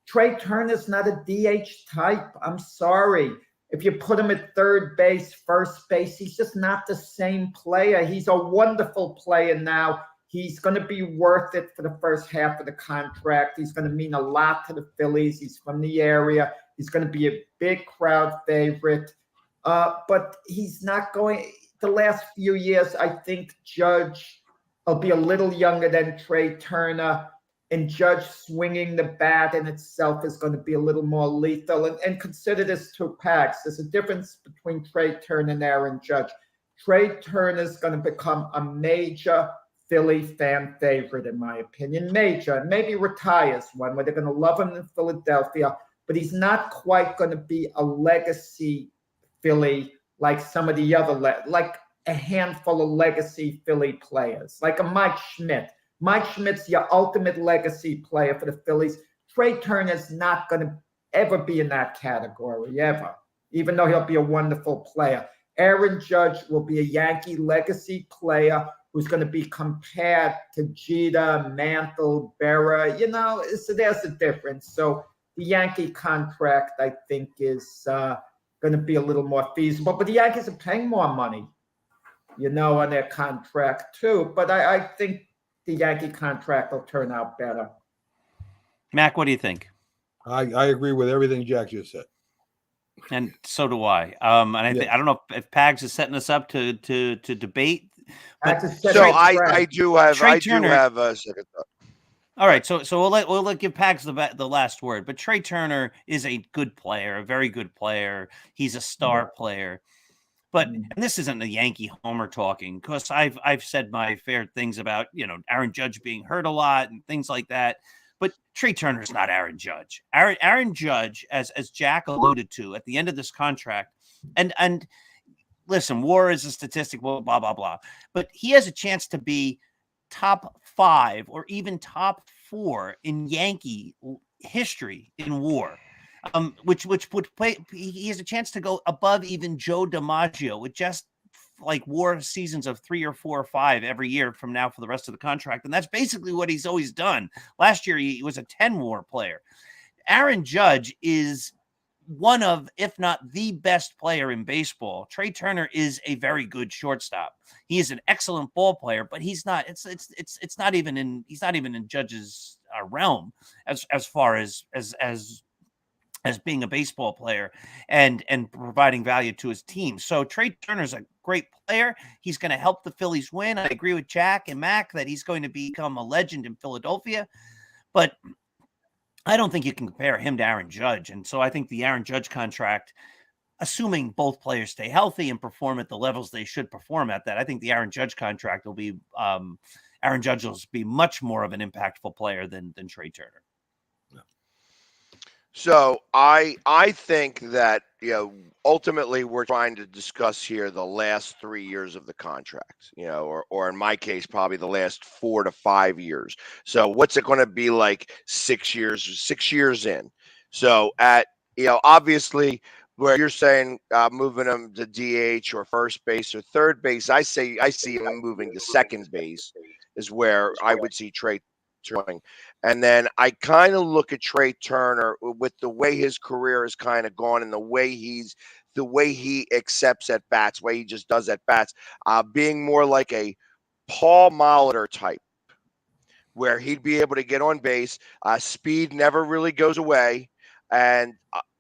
Trey Turner's not a DH type. I'm sorry. If you put him at third base, first base, he's just not the same player. He's a wonderful player now. He's going to be worth it for the first half of the contract. He's going to mean a lot to the Phillies. He's from the area. He's going to be a big crowd favorite. But he's not going – the last few years, I think Judge will be a little younger than Trey Turner. And Judge swinging the bat in itself is going to be a little more lethal. And consider this 2 packs. There's a difference between Trey Turner and Aaron Judge. Trey Turner is going to become a major Philly fan favorite, in my opinion. Major. And maybe retires one where they're going to love him in Philadelphia. But he's not quite going to be a legacy Philly like some of the other, like a handful of legacy Philly players, like a Mike Schmidt. Mike Schmidt's your ultimate legacy player for the Phillies. Trey Turner's not going to ever be in that category, ever, even though he'll be a wonderful player. Aaron Judge will be a Yankee legacy player who's going to be compared to Jeter, Mantle, Berra. So there's a difference. So the Yankee contract, I think, is going to be a little more feasible. But the Yankees are paying more money, on their contract too. But I think the Yankee contract will turn out better. Mac, what do you think? I agree with everything Jack just said. And so do I. And I think I don't know if Pags is setting us up to debate. But so I do have a second thought. All right, so we'll give Pags the last word. But Trey Turner is a good player, a very good player. He's a star player. But and this isn't a Yankee homer talking, because I've said my fair things about Aaron Judge being hurt a lot and things like that. But Trey Turner's not Aaron Judge. Aaron Judge, as Jack alluded to, at the end of this contract, and listen, WAR is a statistic, blah blah blah. But he has a chance to be top 5 or even top 4 in Yankee history in WAR. Which would play. He has a chance to go above even Joe DiMaggio with just like WAR seasons of 3 or 4 or 5 every year from now for the rest of the contract, and that's basically what he's always done. Last year he was a 10 WAR player. Aaron Judge is one of, if not the best player in baseball. Trey Turner is a very good shortstop. He is an excellent ball player, but he's not. It's not even in. He's not even in Judge's realm as far as being a baseball player and providing value to his team. So Trey Turner's a great player. He's going to help the Phillies win. I agree with Jack and Mac that he's going to become a legend in Philadelphia, but I don't think you can compare him to Aaron Judge. And so I think the Aaron Judge contract, assuming both players stay healthy and perform at the levels they should perform at, that I think the Aaron Judge contract will be Aaron Judge will be much more of an impactful player than Trey Turner. So I think that ultimately we're trying to discuss here the last 3 years of the contract, or in my case probably the last 4 to 5 years. So what's it going to be like 6 years in? So at obviously where you're saying moving him to DH or first base or third base, I see him moving to second base is where I would see Trey Turner. And then I kind of look at Trey Turner with the way his career has kind of gone and the way he's the way he accepts at bats, way he just does at bats, being more like a Paul Molitor type, where he'd be able to get on base. Speed never really goes away. And,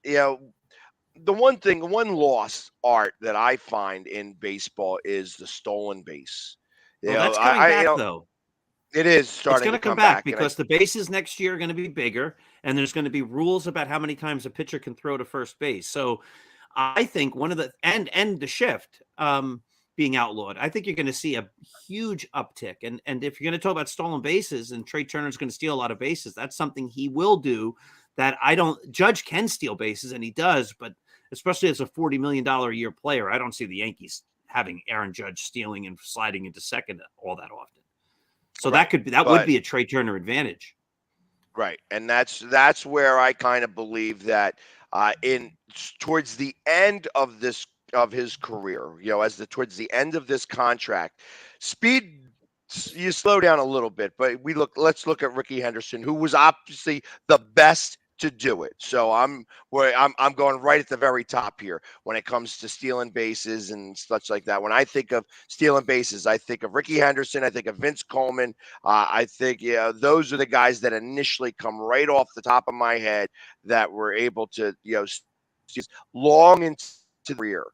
the one loss art that I find in baseball is the stolen base. Well, that's coming back, though. It is It's starting going to to come come back back. And because the bases next year are going to be bigger, and there's going to be rules about how many times a pitcher can throw to first base. So I think one of the and the shift being outlawed, I think you're going to see a huge uptick. And if you're going to talk about stolen bases and Trey Turner's going to steal a lot of bases, that's something he will do. That I don't Judge can steal bases, and he does, but especially as a $40 million a year player, I don't see the Yankees having Aaron Judge stealing and sliding into second all that often. So Right, that would be a Trey Turner advantage. right, and that's where I kind of believe that in towards the end of his career, towards the end of this contract, speed you slow down a little bit, but let's look at Ricky Henderson, who was obviously the best to do it. So I'm going right at the very top here when it comes to stealing bases and such like that. When I think of stealing bases, I think of Ricky Henderson, I think of Vince Coleman. I think those are the guys that initially come right off the top of my head that were able to long into the career.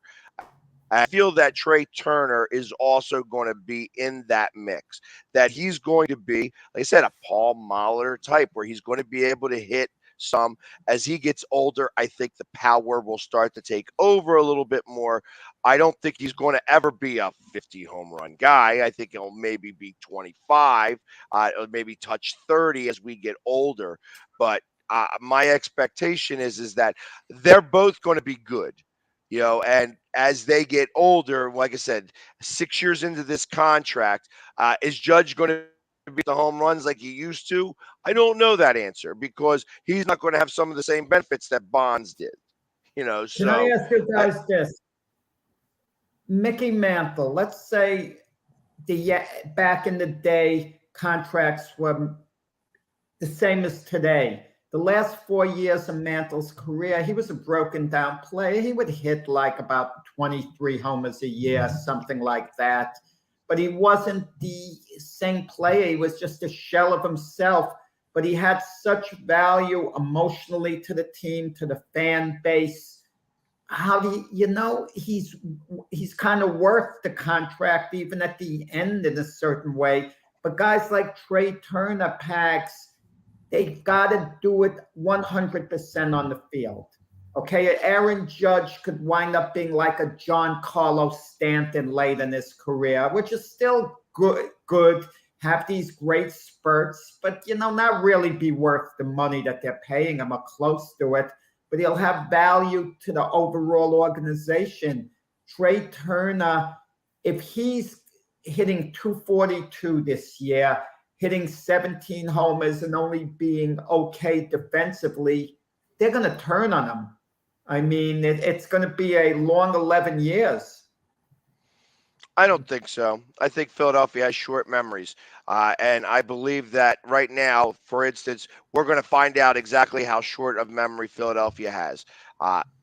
I feel that Trey Turner is also going to be in that mix, that he's going to be, like I said, a Paul Molitor type, where he's going to be able to hit some. As he gets older, I think the power will start to take over a little bit more. I don't think he's going to ever be a 50 home run guy. I think he'll maybe be 25, or maybe touch 30 as we get older. But my expectation is that they're both going to be good. And as they get older, like I said, 6 years into this contract, is Judge going to beat the home runs like he used to? I don't know that answer, because he's not going to have some of the same benefits that Bonds did. Can I So ask you guys this? Mickey Mantle, let's say back in the day, contracts were the same as today. The last 4 years of Mantle's career, he was a broken down player. He would hit like about 23 homers a year, something like that. But he wasn't the same player. He was just a shell of himself. But he had such value emotionally to the team, to the fan base. How do he's kind of worth the contract even at the end in a certain way. But guys like Trey Turner, Pags, they've got to do it 100% on the field. Okay, Aaron Judge could wind up being like a Giancarlo Stanton late in his career, which is still good, have these great spurts, but, not really be worth the money that they're paying him or close to it. But he'll have value to the overall organization. Trey Turner, if he's hitting 242 this year, hitting 17 homers and only being okay defensively, they're going to turn on him. I mean, it's going to be a long 11 years. I don't think so. I think Philadelphia has short memories. And I believe that right now, for instance, we're going to find out exactly how short of memory Philadelphia has.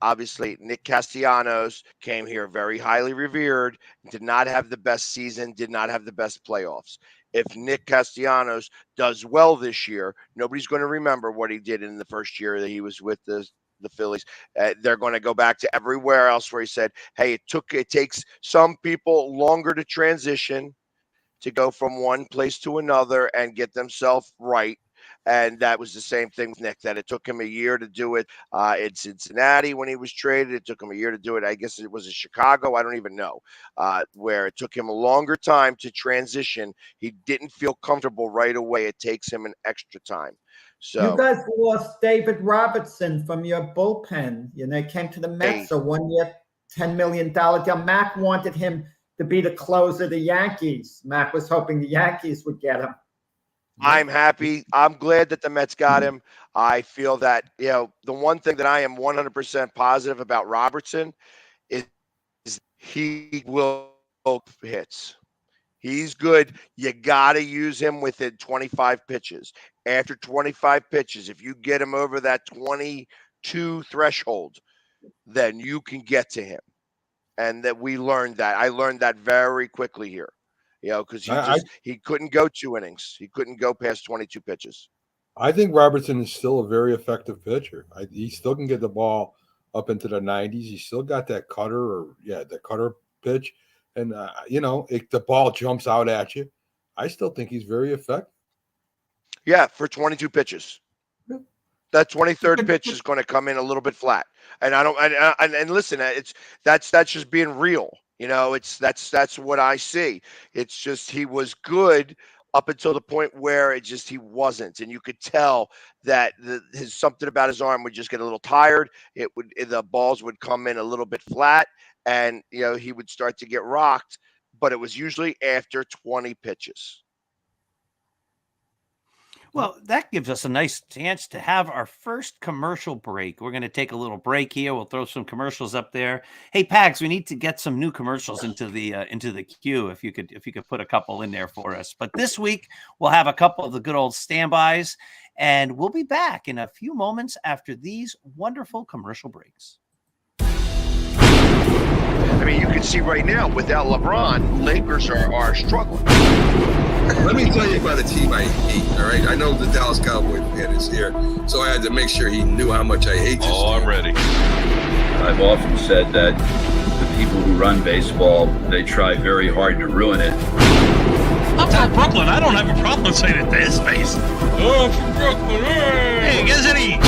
Obviously, Nick Castellanos came here very highly revered, did not have the best season, did not have the best playoffs. If Nick Castellanos does well this year, nobody's going to remember what he did in the first year that he was with the Phillies. They're going to go back to everywhere else where he said, hey, it takes some people longer to transition, to go from one place to another and get themselves right. And that was the same thing with Nick, that it took him a year to do it in Cincinnati when he was traded. It took him a year to do it. I guess it was in Chicago. I don't even know, where it took him a longer time to transition. He didn't feel comfortable right away. It takes him an extra time. So you guys lost David Robertson from your bullpen. He came to the Mets a 1 year, $10 million deal. Mac wanted him to be the closer of the Yankees. Mac was hoping the Yankees would get him. I'm happy. I'm glad that the Mets got him. I feel that, the one thing that I am 100% positive about Robertson is he will hits. He's good. You got to use him within 25 pitches. After 25 pitches, if you get him over that 22 threshold, then you can get to him. And that we learned that. I learned that very quickly here. Because he couldn't go 2 innings. He couldn't go past 22 pitches. I think Robertson is still a very effective pitcher. He still can get the ball up into the 90s. He's still got that the cutter pitch. And, the ball jumps out at you. I still think he's very effective. Yeah, for 22 pitches. Yeah. That 23rd pitch is going to come in a little bit flat. And I don't and listen, that's just being real. That's what I see. It's just he was good up until the point where he wasn't, and you could tell that something about his arm would just get a little tired. The balls would come in a little bit flat, and he would start to get rocked. But it was usually after 20 pitches. Well, that gives us a nice chance to have our first commercial break. We're going to take a little break here. We'll throw some commercials up there. Hey, Pags, we need to get some new commercials into the queue. If you could put a couple in there for us. But this week we'll have a couple of the good old standbys, and we'll be back in a few moments after these wonderful commercial breaks. I mean, you can see right now without LeBron, Lakers are struggling. Let me tell you about a team I hate, all right? I know the Dallas Cowboys fan is here, so I had to make sure he knew how much I hate this team. I'm ready. I've often said that the people who run baseball, they try very hard to ruin it. I'm from Brooklyn. I don't have a problem saying it to his face. Oh, from Brooklyn. Hey, guess any.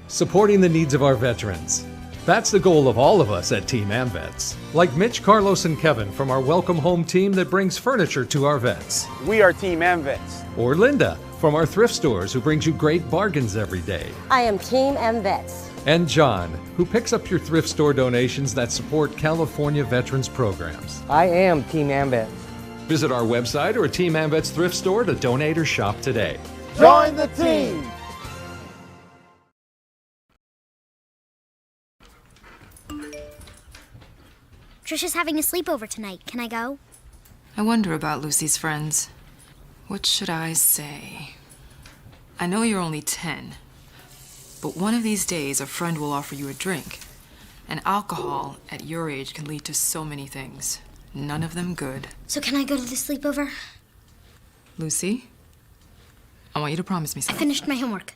Supporting the needs of our veterans. That's the goal of all of us at Team AmVets. Like Mitch, Carlos, and Kevin from our Welcome Home team that brings furniture to our vets. We are Team AmVets. Or Linda from our thrift stores who brings you great bargains every day. I am Team AmVets. And John, who picks up your thrift store donations that support California veterans programs. I am Team AmVets. Visit our website or Team AmVets thrift store to donate or shop today. Join the team! Trisha's having a sleepover tonight. Can I go? I wonder about Lucy's friends. What should I say? I know you're only 10, but one of these days a friend will offer you a drink. And alcohol at your age can lead to so many things. None of them good. So can I go to the sleepover? Lucy, I want you to promise me something. I finished my homework.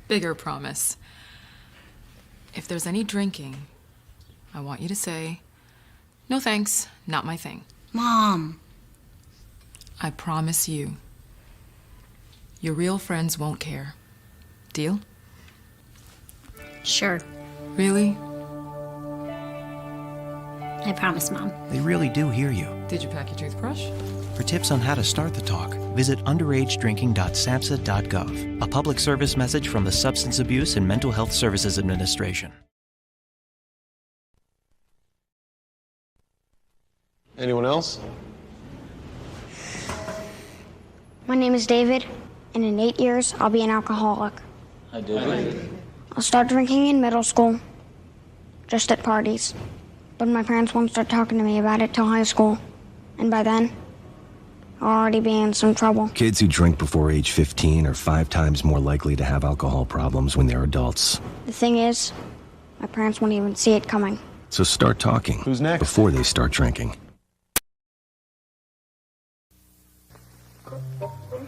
Bigger promise. If there's any drinking, I want you to say, "No thanks, not my thing." Mom. I promise you. Your real friends won't care. Deal? Sure. Really? I promise, Mom. They really do hear you. Did you pack your toothbrush? For tips on how to start the talk, visit underagedrinking.samhsa.gov. A public service message from the Substance Abuse and Mental Health Services Administration. Anyone else? My name is David, and in 8 years, I'll be an alcoholic. Hi, David. I'll start drinking in middle school, just at parties. But my parents won't start talking to me about it till high school. And by then, I'll already be in some trouble. Kids who drink before age 15 are 5 times more likely to have alcohol problems when they're adults. The thing is, my parents won't even see it coming. So start talking. Who's next? Before they start drinking.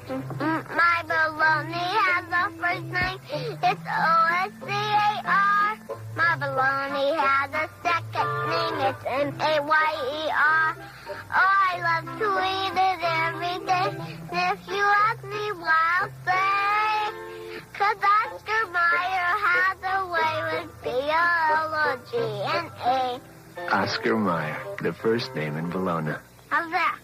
My baloney has a first name, it's O-S-C-A-R. My baloney has a second name, it's M-A-Y-E-R. Oh, I love to eat it every day. And if you ask me why, I'll say, 'cause Oscar Mayer has a way with B-O-L-O-G-N-A. Oscar Mayer, the first name in Bologna. How's that?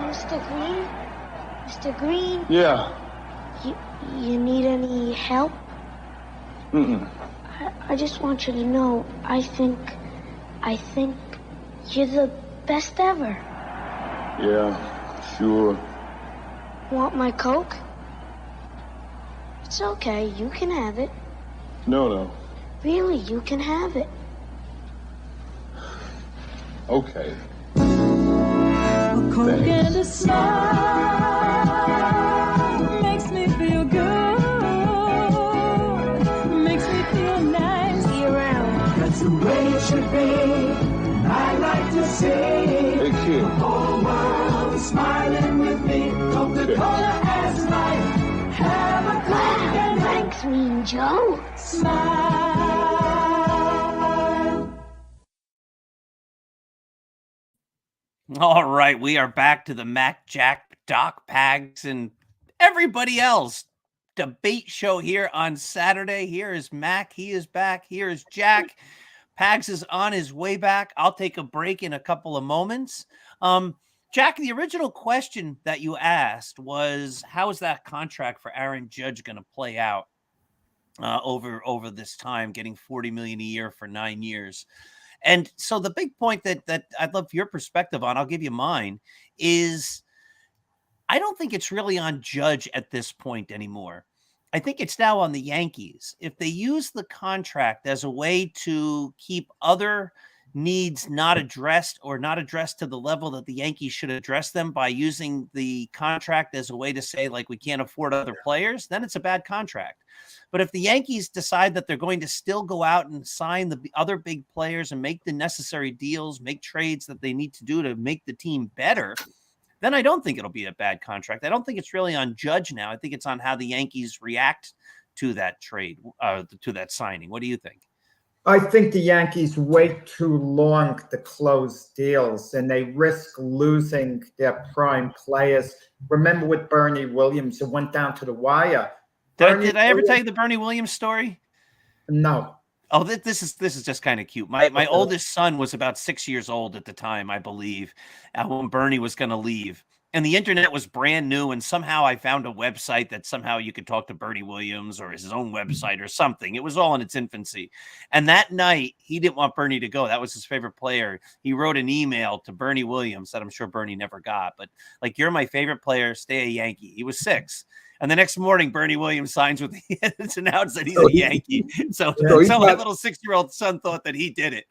Mr. Green? Mr. Green? Yeah. You need any help? I just want you to know, I think you're the best ever. Yeah, Sure. Want my Coke? It's okay, you can have it. No. Really, you can have it. Okay. A Coke and a smile makes me feel good. Makes me feel nice. See you around. That's the way it should be. I like to see Hey, kid. the whole world is smiling with me. Coca-Cola as life. Have a Coke and Thanks, Mean Joe. smile. All right, we are back to the Mac, Jack, Doc, Pags, and everybody else debate show here on Saturday. Here is Mac. He is back. Here is Jack. Pags is on his way back. I'll take a break in a couple of moments. Jack, the original question that you asked was, how is that contract for Aaron Judge going to play out over this time, getting $40 million a year for 9 years? And so the big point that I'd love your perspective on, I'll give you mine, is I don't think it's really on Judge at this point anymore. I think it's now on the Yankees. If they use the contract as a way to keep other needs not addressed or not addressed to the level that the Yankees should address them by using the contract as a way to say, like, we can't afford other players, then it's a bad contract. But if the Yankees decide that they're going to still go out and sign the other big players and make the necessary deals, make trades that they need to do to make the team better, then I don't think it'll be a bad contract. I don't think it's really on Judge now. I think it's on how the Yankees react to that trade, to that signing. What do you think? I think the Yankees wait too long to close deals, and they risk losing their prime players. Remember with Bernie Williams, it went down to the wire. Did I ever tell you the Bernie Williams story? No. Oh, this is just kind of cute. My oldest son was about 6 years old at the time, I believe, when Bernie was going to leave. And the internet was brand new, and somehow I found a website that somehow you could talk to Bernie Williams, or his own website or something. It was all in its infancy. And that night, he didn't want Bernie to go. That was his favorite player. He wrote an email to Bernie Williams that I'm sure Bernie never got. But, like, you're my favorite player. Stay a Yankee. He was 6. And the next morning, Bernie Williams signs with it's announced that he's a Yankee. So my little 6-year-old son thought that he did it.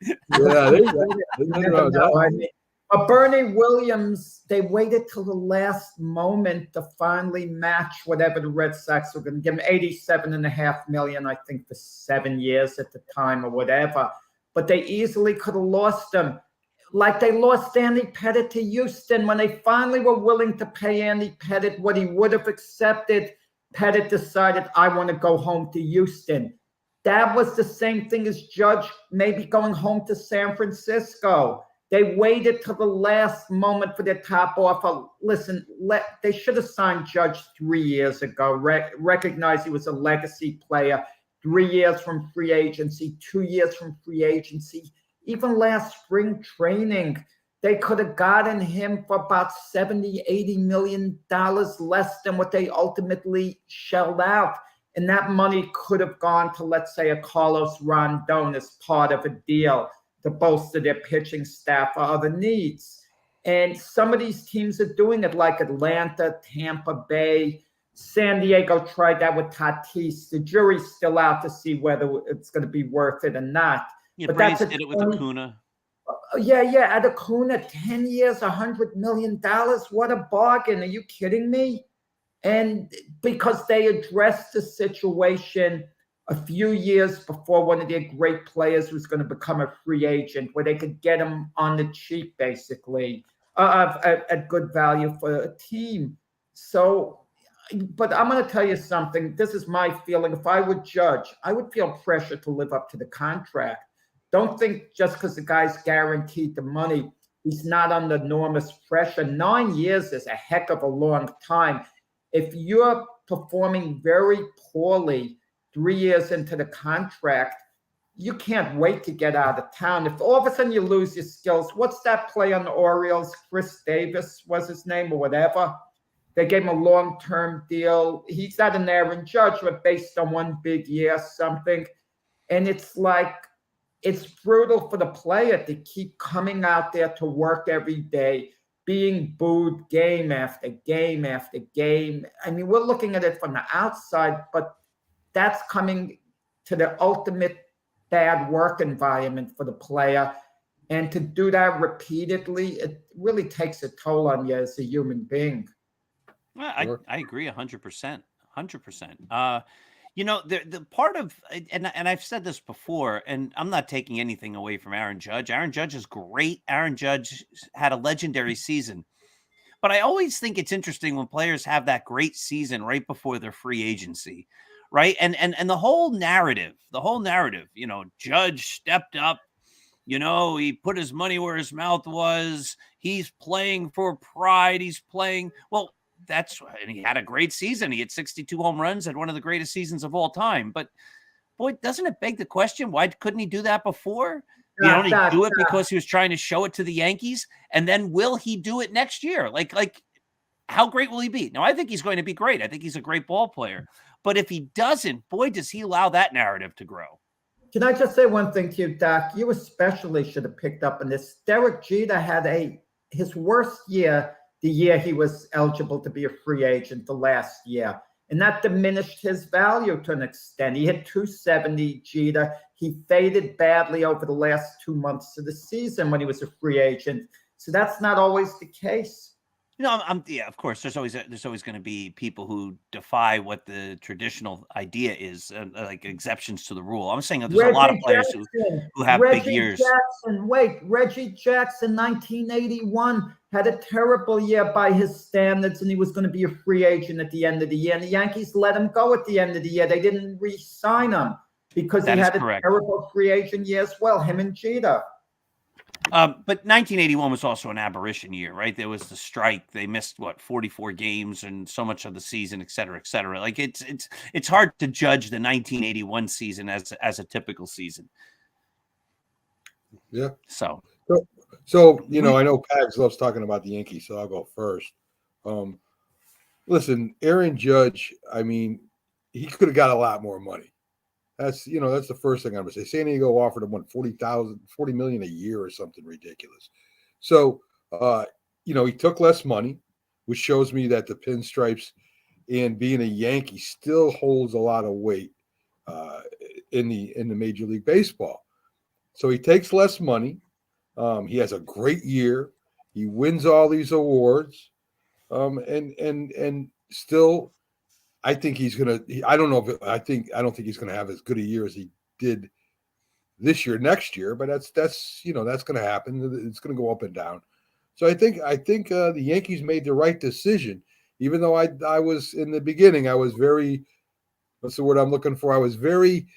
But Bernie Williams, they waited till the last moment to finally match whatever the Red Sox were going to give him. $87.5 million, I think, for 7 years at the time or whatever. But they easily could have lost him. Like they lost Andy Pettitte to Houston when they finally were willing to pay Andy Pettitte what he would have accepted. Pettitte decided, I want to go home to Houston. That was the same thing as Judge maybe going home to San Francisco. They waited till the last moment for their top offer. Listen, they should have signed Judge 3 years ago. Recognize he was a legacy player. 3 years from free agency, 2 years from free agency. Even last spring training, they could have gotten him for about $70, $80 million less than what they ultimately shelled out. And that money could have gone to, let's say, a Carlos Rondon as part of a deal to bolster their pitching staff or other needs. And some of these teams are doing it, like Atlanta, Tampa Bay. San Diego tried that with Tatis. The jury's still out to see whether it's going to be worth it or not. Yeah, but Brady's that's did it with Acuna. Yeah, at Acuna, 10 years, $100 million. What a bargain. Are you kidding me? And because they addressed the situation a few years before one of their great players was going to become a free agent, where they could get him on the cheap, basically, at good value for a team. So, but I'm going to tell you something. This is my feeling. If I would Judge, I would feel pressure to live up to the contract. Don't think just because the guy's guaranteed the money, he's not under enormous pressure. 9 years is a heck of a long time. If you're performing very poorly 3 years into the contract, you can't wait to get out of town. If all of a sudden you lose your skills, what's that play on the Orioles? Chris Davis was his name or whatever. They gave him a long-term deal. He's not an Aaron Judge, but based on one big year, something. And it's like, it's brutal for the player to keep coming out there to work every day, being booed game after game after game. I mean, we're looking at it from the outside, but that's coming to the ultimate bad work environment for the player. And to do that repeatedly, it really takes a toll on you as a human being. Well, I agree 100%. 100%. You know, the part of, and I've said this before, and I'm not taking anything away from Aaron Judge. Aaron Judge is great. Aaron Judge had a legendary season. But I always think it's interesting when players have that great season right before their free agency, right? And the whole narrative, you know, Judge stepped up, you know, he put his money where his mouth was. He's playing for pride. He's playing, well, and he had a great season. He had 62 home runs, had one of the greatest seasons of all time. But boy, doesn't it beg the question, why couldn't he do that before? He only do it because he was trying to show it to the Yankees. And then will he do it next year? Like how great will he be? Now, I think he's going to be great. I think he's a great ball player. But if he doesn't, boy, does he allow that narrative to grow. Can I just say one thing to you, Doc? You especially should have picked up on this. Derek Jeter had his worst year the year he was eligible to be a free agent, the last year. And that diminished his value to an extent. He hit 270, Jeter. He faded badly over the last 2 months of the season when he was a free agent. So that's not always the case. You know, yeah, of course, there's always going to be people who defy what the traditional idea is, like exceptions to the rule. I'm saying there's a lot of players who have big years. Reggie Jackson, 1981, had a terrible year by his standards, and he was going to be a free agent at the end of the year. And the Yankees let him go at the end of the year. They didn't re-sign him because he had a terrible free agent year as well, him and Jeter. But 1981 was also an aberration year, right? There was the strike. They missed 44 games and so much of the season, et cetera, et cetera. Like it's hard to judge the 1981 season as a typical season. Yeah. So you know, I know Pags loves talking about the Yankees, so I'll go first. Listen, Aaron Judge, I mean, he could have got a lot more money. That's the first thing I'm going to say. San Diego offered him $40 million a year or something ridiculous. So, you know, he took less money, which shows me that the pinstripes and being a Yankee still holds a lot of weight in the Major League Baseball. So he takes less money. He has a great year. He wins all these awards, and still. I think he's gonna. I don't think he's gonna have as good a year as he did this year, next year. But that's gonna happen. It's gonna go up and down. So I think the Yankees made the right decision, even though I was in the beginning. I was very. What's the word I'm looking for? I was very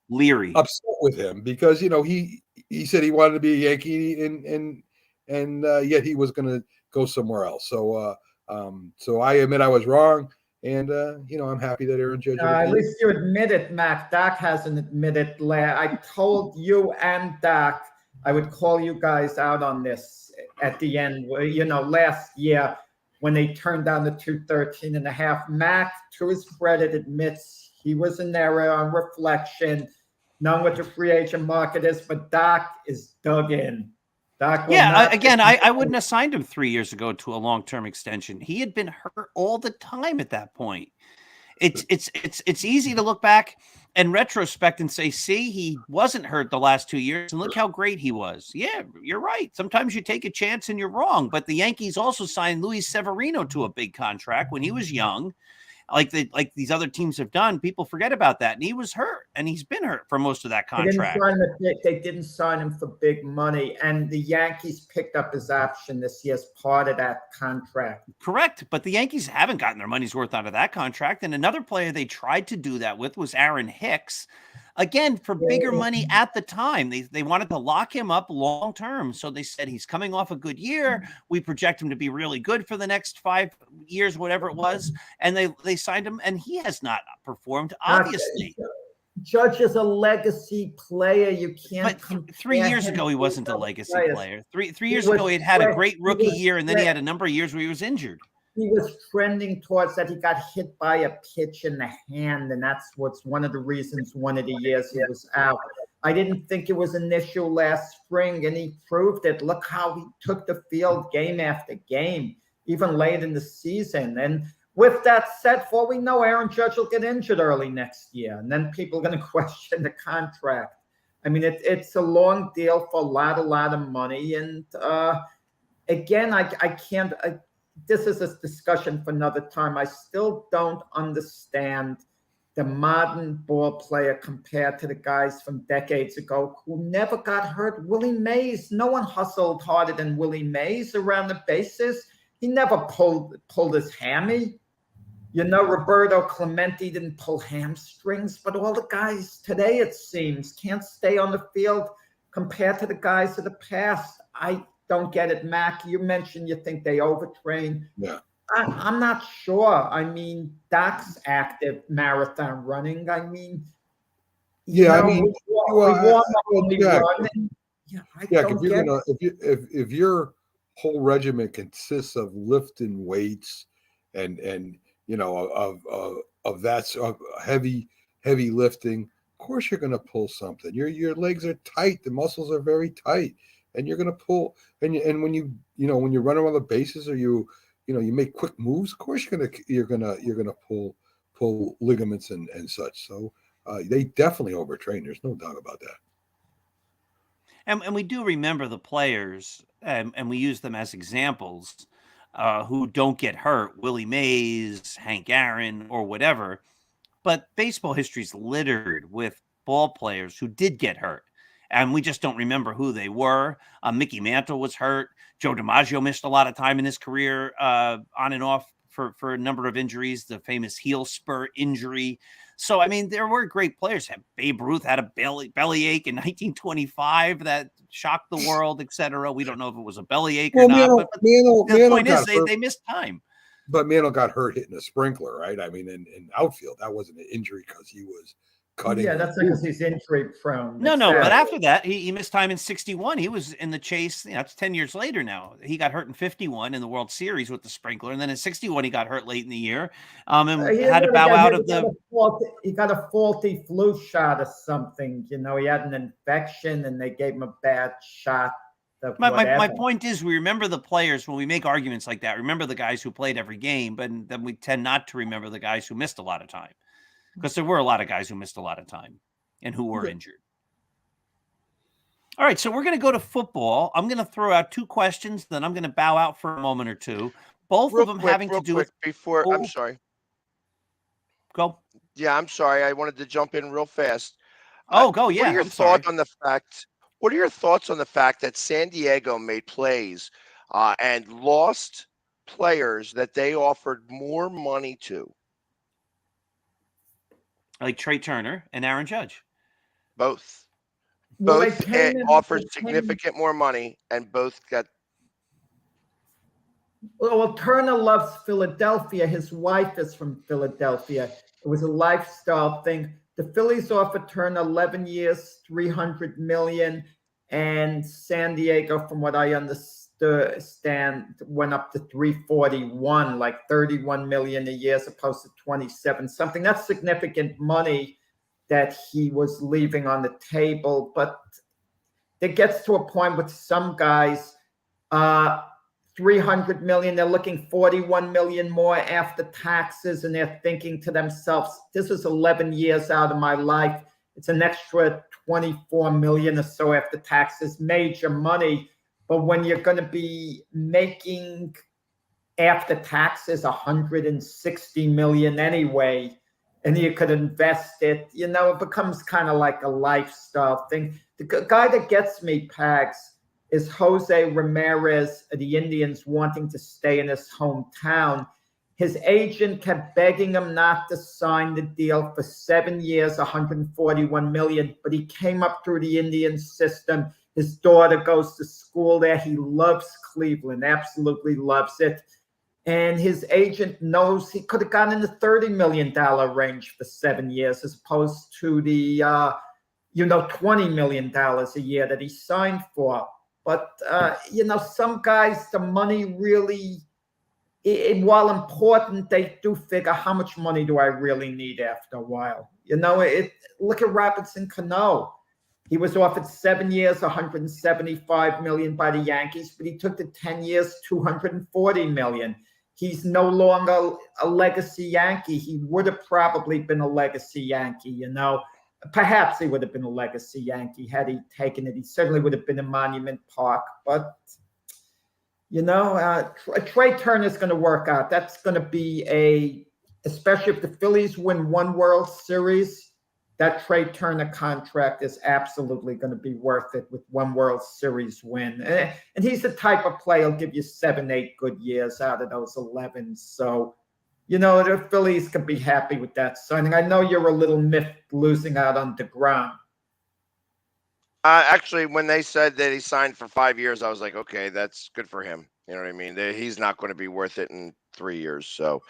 leery, upset with him because he said he wanted to be a Yankee and yet he was going to go somewhere else. So so I admit I was wrong. And, I'm happy that Aaron Judge. At least you admit it, Mac. Doc hasn't admitted. I told you and Doc I would call you guys out on this at the end. Last year when they turned down the 213.5. Mac, to his credit, admits he was in error on reflection, knowing what the free agent market is, but Doc is dug in. I wouldn't have signed him 3 years ago to a long-term extension. He had been hurt all the time at that point. It's easy to look back and retrospect and say, see, he wasn't hurt the last 2 years, and look how great he was. Yeah, you're right. Sometimes you take a chance and you're wrong. But the Yankees also signed Luis Severino to a big contract when he was young. Like these other teams have done, people forget about that. And he was hurt, and he's been hurt for most of that contract. They didn't sign him for big money, and the Yankees picked up his option this year as part of that contract. Correct, but the Yankees haven't gotten their money's worth out of that contract. And another player they tried to do that with was Aaron Hicks. Again, for bigger money at the time. They wanted to lock him up long term. So they said he's coming off a good year. We project him to be really good for the next 5 years, whatever it was. And they signed him, and he has not performed, obviously. Judge is a legacy player. You can't. But 3 years ago, he wasn't a legacy player. Three years ago, he had a great rookie year, and then he had a number of years where he was injured. He was trending towards that. He got hit by a pitch in the hand, and that's what's one of the reasons one of the years he was out. I didn't think it was an issue last spring, and he proved it. Look how he took the field game after game, even late in the season. And with that said, for all we know, Aaron Judge will get injured early next year, and then people are going to question the contract. I mean, it's a long deal for a lot of money. And again, I can't. This is a discussion for another time. I still don't understand the modern ball player compared to the guys from decades ago who never got hurt. Willie Mays, no one hustled harder than Willie Mays around the bases. He never pulled his hammy. You know, Roberto Clemente didn't pull hamstrings, but all the guys today, it seems, can't stay on the field compared to the guys of the past. I don't get it, Mac. You mentioned you think they overtrain. Yeah. I'm not sure. I mean, Doc's active marathon running. I mean, yeah, know, I mean, if your whole regimen consists of lifting weights and you know of that of heavy lifting, of course you're going to pull something. Your legs are tight, the muscles are very tight, and you're going to pull. And when you run around the bases or you make quick moves, of course you're gonna pull ligaments and such. So they definitely overtrain. There's no doubt about that. And we do remember the players, and we use them as examples who don't get hurt. Willie Mays, Hank Aaron, or whatever. But baseball history is littered with ball players who did get hurt. And we just don't remember who they were. Mickey Mantle was hurt. Joe DiMaggio missed a lot of time in his career on and off for a number of injuries, the famous heel spur injury. So, I mean, there were great players. Babe Ruth had a bellyache in 1925 that shocked the world, etc. We don't know if it was a bellyache or not. But the point is they missed time. But Mantle got hurt hitting a sprinkler, right? I mean, in outfield, that wasn't an injury because he was cutting. Yeah, that's because he's injury prone. No, but after that, he missed time in 61. He was in the chase. It's 10 years later now. He got hurt in 51 in the World Series with the sprinkler. And then in 61, he got hurt late in the year and had to bow out of the. He got a faulty flu shot or something. You know, he had an infection and they gave him a bad shot. My point is, we remember the players when we make arguments like that. Remember the guys who played every game, but then we tend not to remember the guys who missed a lot of time. Because there were a lot of guys who missed a lot of time and who were injured. All right, so we're going to go to football. I'm going to throw out two questions, then I'm going to bow out for a moment or two. Both of them having to do with before. I'm sorry. Go. Yeah, I'm sorry. I wanted to jump in real fast. Go. Yeah. What are your thoughts on the fact? What are your thoughts on the fact that San Diego made plays and lost players that they offered more money to? Like Trey Turner and Aaron Judge. Both. Well, both offered significant more money, and both got. Well, Turner loves Philadelphia. His wife is from Philadelphia. It was a lifestyle thing. The Phillies offered Turner 11 years, $300 million, and San Diego, from what I understand, went up to 341, like 31 million a year as opposed to 27 something. That's significant money that he was leaving on the table. But it gets to a point with some guys, 300 million, they're looking 41 million more after taxes, and they're thinking to themselves, this is 11 years out of my life. It's an extra 24 million or so after taxes, major money. But when you're going to be making after taxes 160 million anyway, and you could invest it, it becomes kind of like a lifestyle thing. The guy that gets me, Pags, is Jose Ramirez of the Indians wanting to stay in his hometown. His agent kept begging him not to sign the deal for 7 years, 141 million, but he came up through the Indian system. His daughter goes to school there. He loves Cleveland, absolutely loves it. And his agent knows he could have gotten in the $30 million range for 7 years as opposed to the, $20 million a year that he signed for. But, some guys, the money really, while important, they do figure, how much money do I really need after a while? Look at Robinson Cano. He was offered 7 years, $175 million by the Yankees, but he took the 10 years, $240 million. He's no longer a legacy Yankee. He would have probably been a legacy Yankee, you know. Perhaps he would have been a legacy Yankee had he taken it. He certainly would have been in Monument Park. But, you know, Trey Turner's going to work out. That's going to be especially if the Phillies win one World Series, that Trey Turner contract is absolutely going to be worth it with one World Series win. And he's the type of player who'll give you 7, 8 good years out of those 11. So, you know, the Phillies can be happy with that signing. I know you're a little miffed losing out on DeGrom. Actually, when they said that he signed for 5 years, I was like, okay, that's good for him. You know what I mean? He's not going to be worth it in 3 years. So,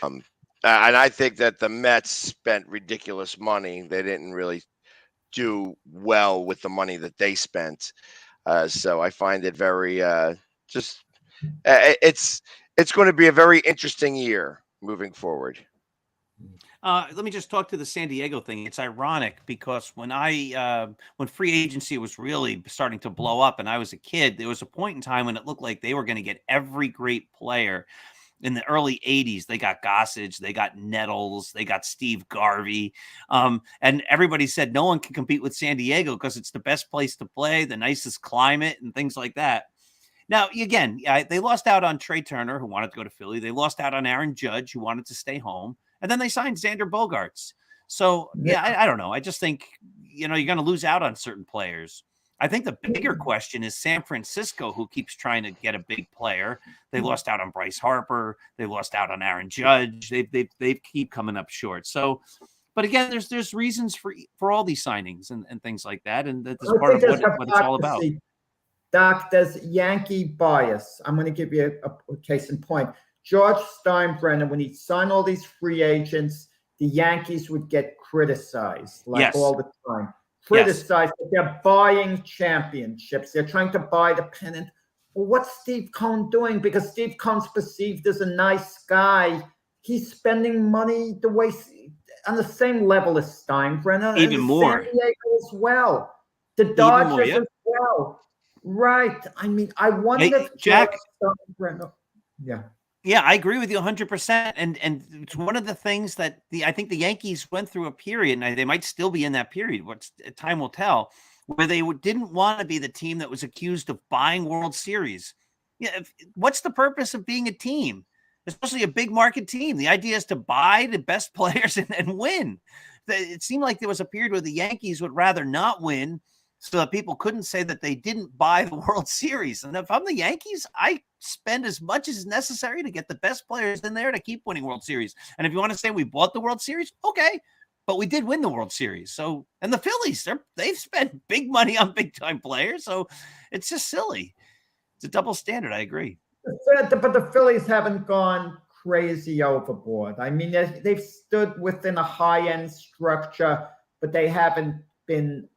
and I think that the Mets spent ridiculous money. They didn't really do well with the money that they spent. So I find it very it's going to be a very interesting year moving forward. Let me just talk to the San Diego thing. It's ironic because when free agency was really starting to blow up and I was a kid, there was a point in time when it looked like they were going to get every great player. In the early 80s, they got Gossage, they got Nettles, they got Steve Garvey. And everybody said no one can compete with San Diego because it's the best place to play, the nicest climate and things like that. Now, again, they lost out on Trey Turner, who wanted to go to Philly. They lost out on Aaron Judge, who wanted to stay home. And then they signed Xander Bogaerts. So, I don't know. I just think, you know, you're going to lose out on certain players. I think the bigger question is San Francisco, who keeps trying to get a big player. They lost out on Bryce Harper. They lost out on Aaron Judge. They keep coming up short. So, but again, there's reasons for all these signings and things like that. And that's part of what it's all about. Doc, there's Yankee bias. I'm going to give you a case in point. George Steinbrenner, when he signed all these free agents, the Yankees would get criticized all the time. Criticized that they're buying championships. They're trying to buy the pennant. Well, what's Steve Cohen doing? Because Steve Cohen's perceived as a nice guy. He's spending money on the same level as Steinbrenner. Even more. San Diego as well. The Dodgers as well. Right. I mean, I wonder if Jack Steinbrenner. Yeah. Yeah, I agree with you 100%. And it's one of the things that I think the Yankees went through a period, and they might still be in that period, time will tell, where they didn't want to be the team that was accused of buying World Series. Yeah, what's the purpose of being a team, especially a big market team? The idea is to buy the best players and win. It seemed like there was a period where the Yankees would rather not win so that people couldn't say that they didn't buy the World Series. And if I'm the Yankees, I spend as much as necessary to get the best players in there to keep winning World Series. And if you want to say we bought the World Series, okay, but we did win the World Series. So, and the Phillies, they've spent big money on big time players. So it's just silly. It's a double standard. I agree. But the Phillies haven't gone crazy overboard. I mean, they've stood within a high end structure, but they haven't been,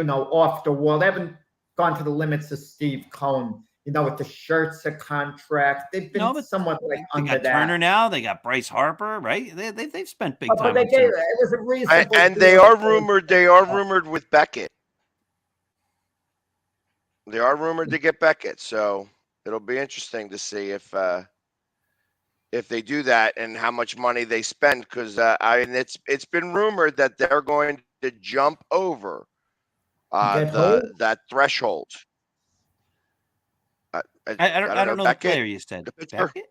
off the wall. They haven't gone to the limits of Steve Cohen, with the Scherzer contract. They've been somewhat under that. They got Turner now. They got Bryce Harper, right? They've spent big time. But it was a reasonable and they are rumored with Beckett. They are rumored to get Beckett, so it'll be interesting to see if they do that and how much money they spend. Because it's been rumored that they're going to jump over that threshold. I don't know the player you said. Beckett?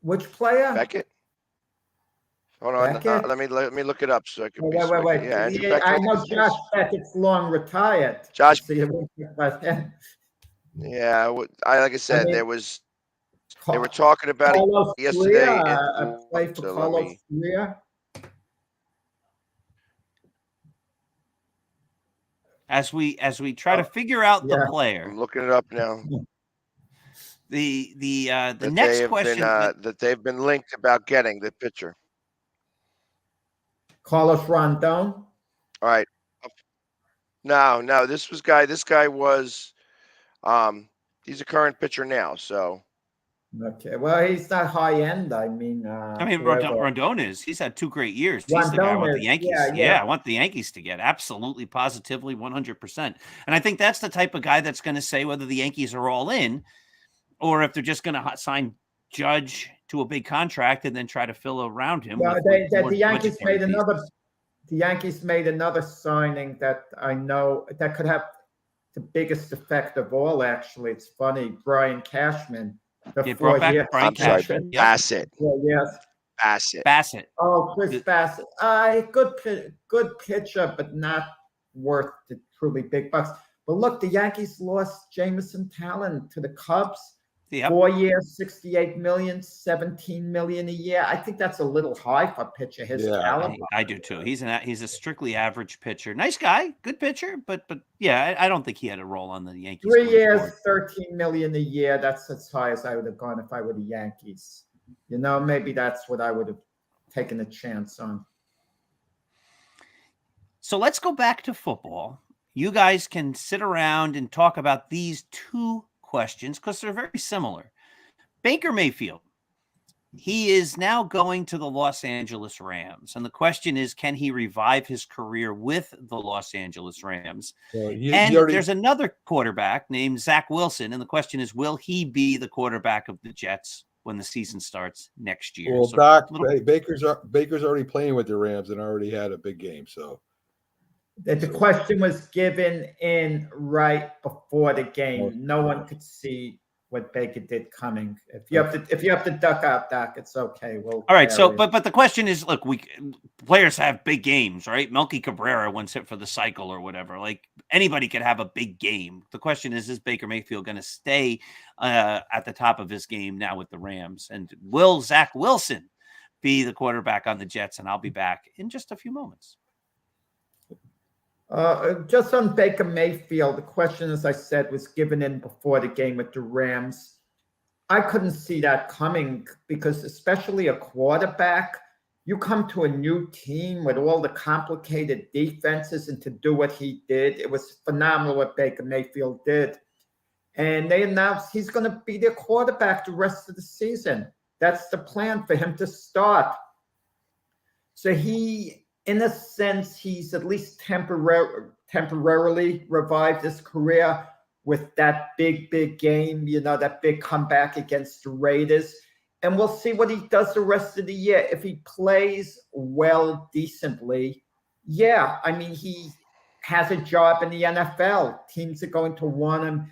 Which player? Beckett. Hold on. Let me look it up so I can. Wait. Yeah, I know Josh Beckett's long retired. Josh. Yeah, like I said, they were talking about Carlos it yesterday. Play for Carlos Correa. As we try to figure out the player, I'm looking it up now. The next question that they've been linked about getting the pitcher. Carlos Rondon. All right. No. This guy was he's a current pitcher now, so Okay. Well, he's not high end. I mean, Rondon is. He's had 2 great years. He's the guy I want the Yankees. Yeah, I want the Yankees to get absolutely, positively, 100%. And I think that's the type of guy that's going to say whether the Yankees are all in or if they're just going to sign Judge to a big contract and then try to fill around him. Well, the Yankees made another. The Yankees made another signing that I know that could have the biggest effect of all. Actually, it's funny. Brian Cashman. Brought back Brian Cashman. Bassett. Well, yes. Bassett. Oh, Chris Bassett. Good pitcher, but not worth the truly big bucks. But look, the Yankees lost Jameson Talon to the Cubs. Yep. 4 years, $68 million, $17 million a year. I think that's a little high for a pitcher his caliber. I do too. He's a strictly average pitcher. Nice guy, good pitcher, but yeah, I don't think he had a role on the Yankees. 3 years, $13 million a year. That's as high as I would have gone if I were the Yankees. Maybe that's what I would have taken a chance on. So let's go back to football. You guys can sit around and talk about these 2 questions because they're very similar. Baker Mayfield, he is now going to the Los Angeles Rams. And the question is, can he revive his career with the Los Angeles Rams? There's another quarterback named Zach Wilson. And the question is, will he be the quarterback of the Jets when the season starts next year? Well, so Doc, Baker's already playing with the Rams and already had a big game. So the question was given in right before the game. No one could see what Baker did coming. If you have to duck out, Doc, it's okay. Well, all right. So, but the question is, look, players have big games, right? Melky Cabrera once hit for the cycle or whatever. Like anybody could have a big game. The question is Baker Mayfield going to stay at the top of his game now with the Rams? And will Zach Wilson be the quarterback on the Jets? And I'll be back in just a few moments. Just on Baker Mayfield, the question, as I said, was given in before the game with the Rams. I couldn't see that coming because especially a quarterback, you come to a new team with all the complicated defenses and to do what he did, it was phenomenal what Baker Mayfield did. And they announced he's going to be their quarterback the rest of the season. That's the plan for him to start. So in a sense, he's at least temporarily revived his career with that big game, that big comeback against the Raiders. And we'll see what he does the rest of the year. If he plays well, decently, yeah, I mean, he has a job in the NFL. Teams are going to want him,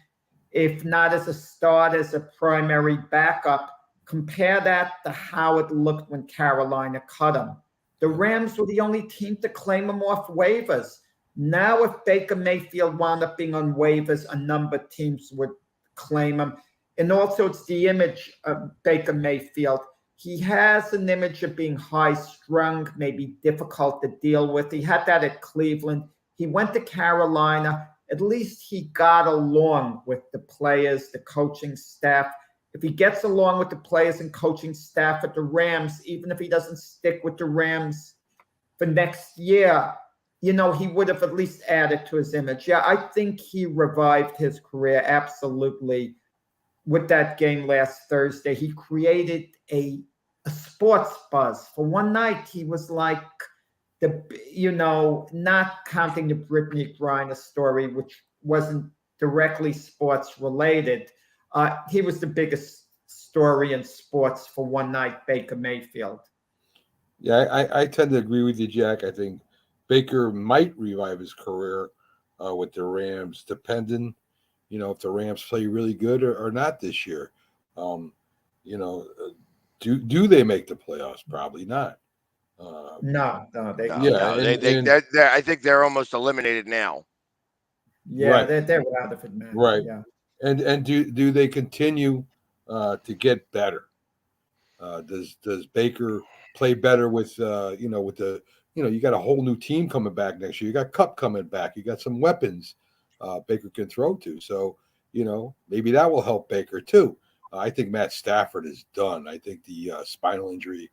if not as a start, as a primary backup. Compare that to how it looked when Carolina cut him. The Rams were the only team to claim him off waivers. Now, if Baker Mayfield wound up being on waivers, a number of teams would claim him. And also, it's the image of Baker Mayfield. He has an image of being high-strung, maybe difficult to deal with. He had that at Cleveland. He went to Carolina. At least he got along with the players, the coaching staff. If he gets along with the players and coaching staff at the Rams, even if he doesn't stick with the Rams for next year, he would have at least added to his image. Yeah, I think he revived his career absolutely with that game last Thursday. He created a sports buzz. For one night, he was like not counting the Brittany Griner story, which wasn't directly sports related. He was the biggest story in sports for one night, Baker Mayfield. Yeah, I tend to agree with you, Jack. I think Baker might revive his career with the Rams, depending, if the Rams play really good or not this year. Do they make the playoffs? Probably not. No. I think they're almost eliminated now. Yeah, right. They're out of it, man. Right. Yeah. And do they continue to get better? Does Baker play better with you got a whole new team coming back next year. You got Kupp coming back. You got some weapons Baker can throw to. So maybe that will help Baker too. I think Matt Stafford is done. I think the spinal injury,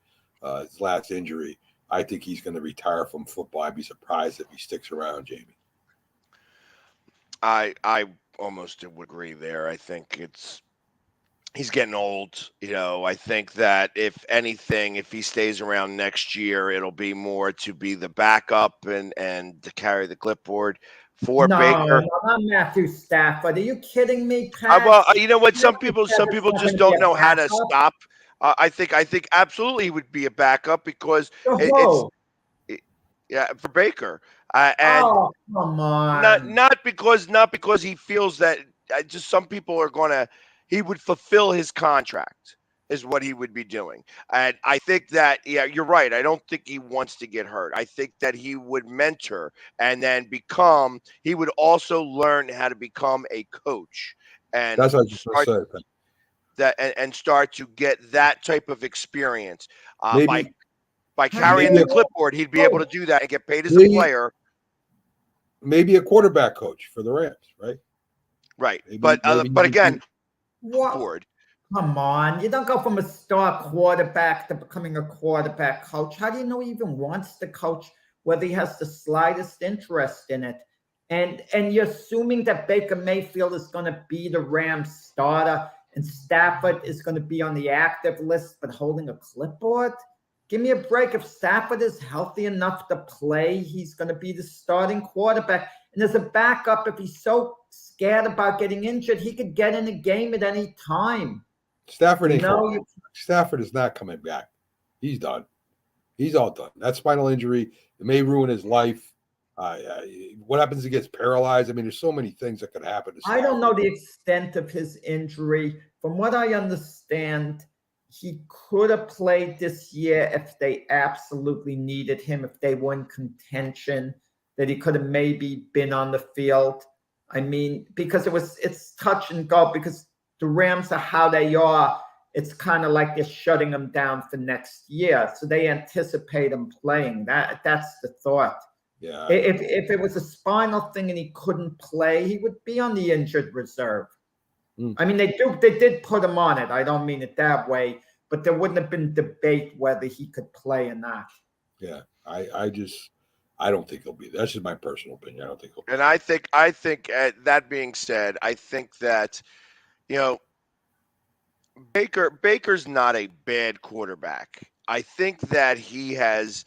his last injury, I think he's going to retire from football. I'd be surprised if he sticks around, Jamie. I almost would agree there. I think he's getting old. I think that if anything, if he stays around next year, it'll be more to be the backup and to carry the clipboard for Baker. No, not Matthew Stafford. Are you kidding me, Pat? Well, you know what? Some people just don't know how to stop. I think absolutely he would be a backup because for Baker. And come on. Not because he feels that. Just some people are gonna. He would fulfill his contract, is what he would be doing. And I think that, you're right. I don't think he wants to get hurt. I think that he would mentor and then he would also learn how to become a coach. And that's what I was just going to say. And start to get that type of experience. By carrying the clipboard, he'd be able to do that and get paid as a player. Maybe a quarterback coach for the Rams, right? Right. But again, what? Come on. You don't go from a star quarterback to becoming a quarterback coach. How do you know he even wants to coach, whether he has the slightest interest in it? And you're assuming that Baker Mayfield is going to be the Rams starter and Stafford is going to be on the active list but holding a clipboard? Give me a break. If Stafford is healthy enough to play, he's going to be the starting quarterback. And as a backup, if he's so scared about getting injured, he could get in a game at any time. Stafford is not coming back. He's done. He's all done. That spinal injury, it may ruin his life. What happens if he gets paralyzed? I mean, there's so many things that could happen to Stafford. I don't know the extent of his injury. From what I understand, he could have played this year if they absolutely needed him, if they were in contention, that he could have maybe been on the field. I mean, because it's touch and go, because the Rams are how they are. It's kind of like they're shutting him down for next year. So they anticipate him playing. That's the thought. Yeah. If it was a spinal thing and he couldn't play, he would be on the injured reserve. I mean, they did put him on it. I don't mean it that way, but there wouldn't have been debate whether he could play or not. Yeah, I don't think he'll be. That's just my personal opinion. I don't think he'll be. And I think that being said, I think that, Baker's not a bad quarterback. I think that he has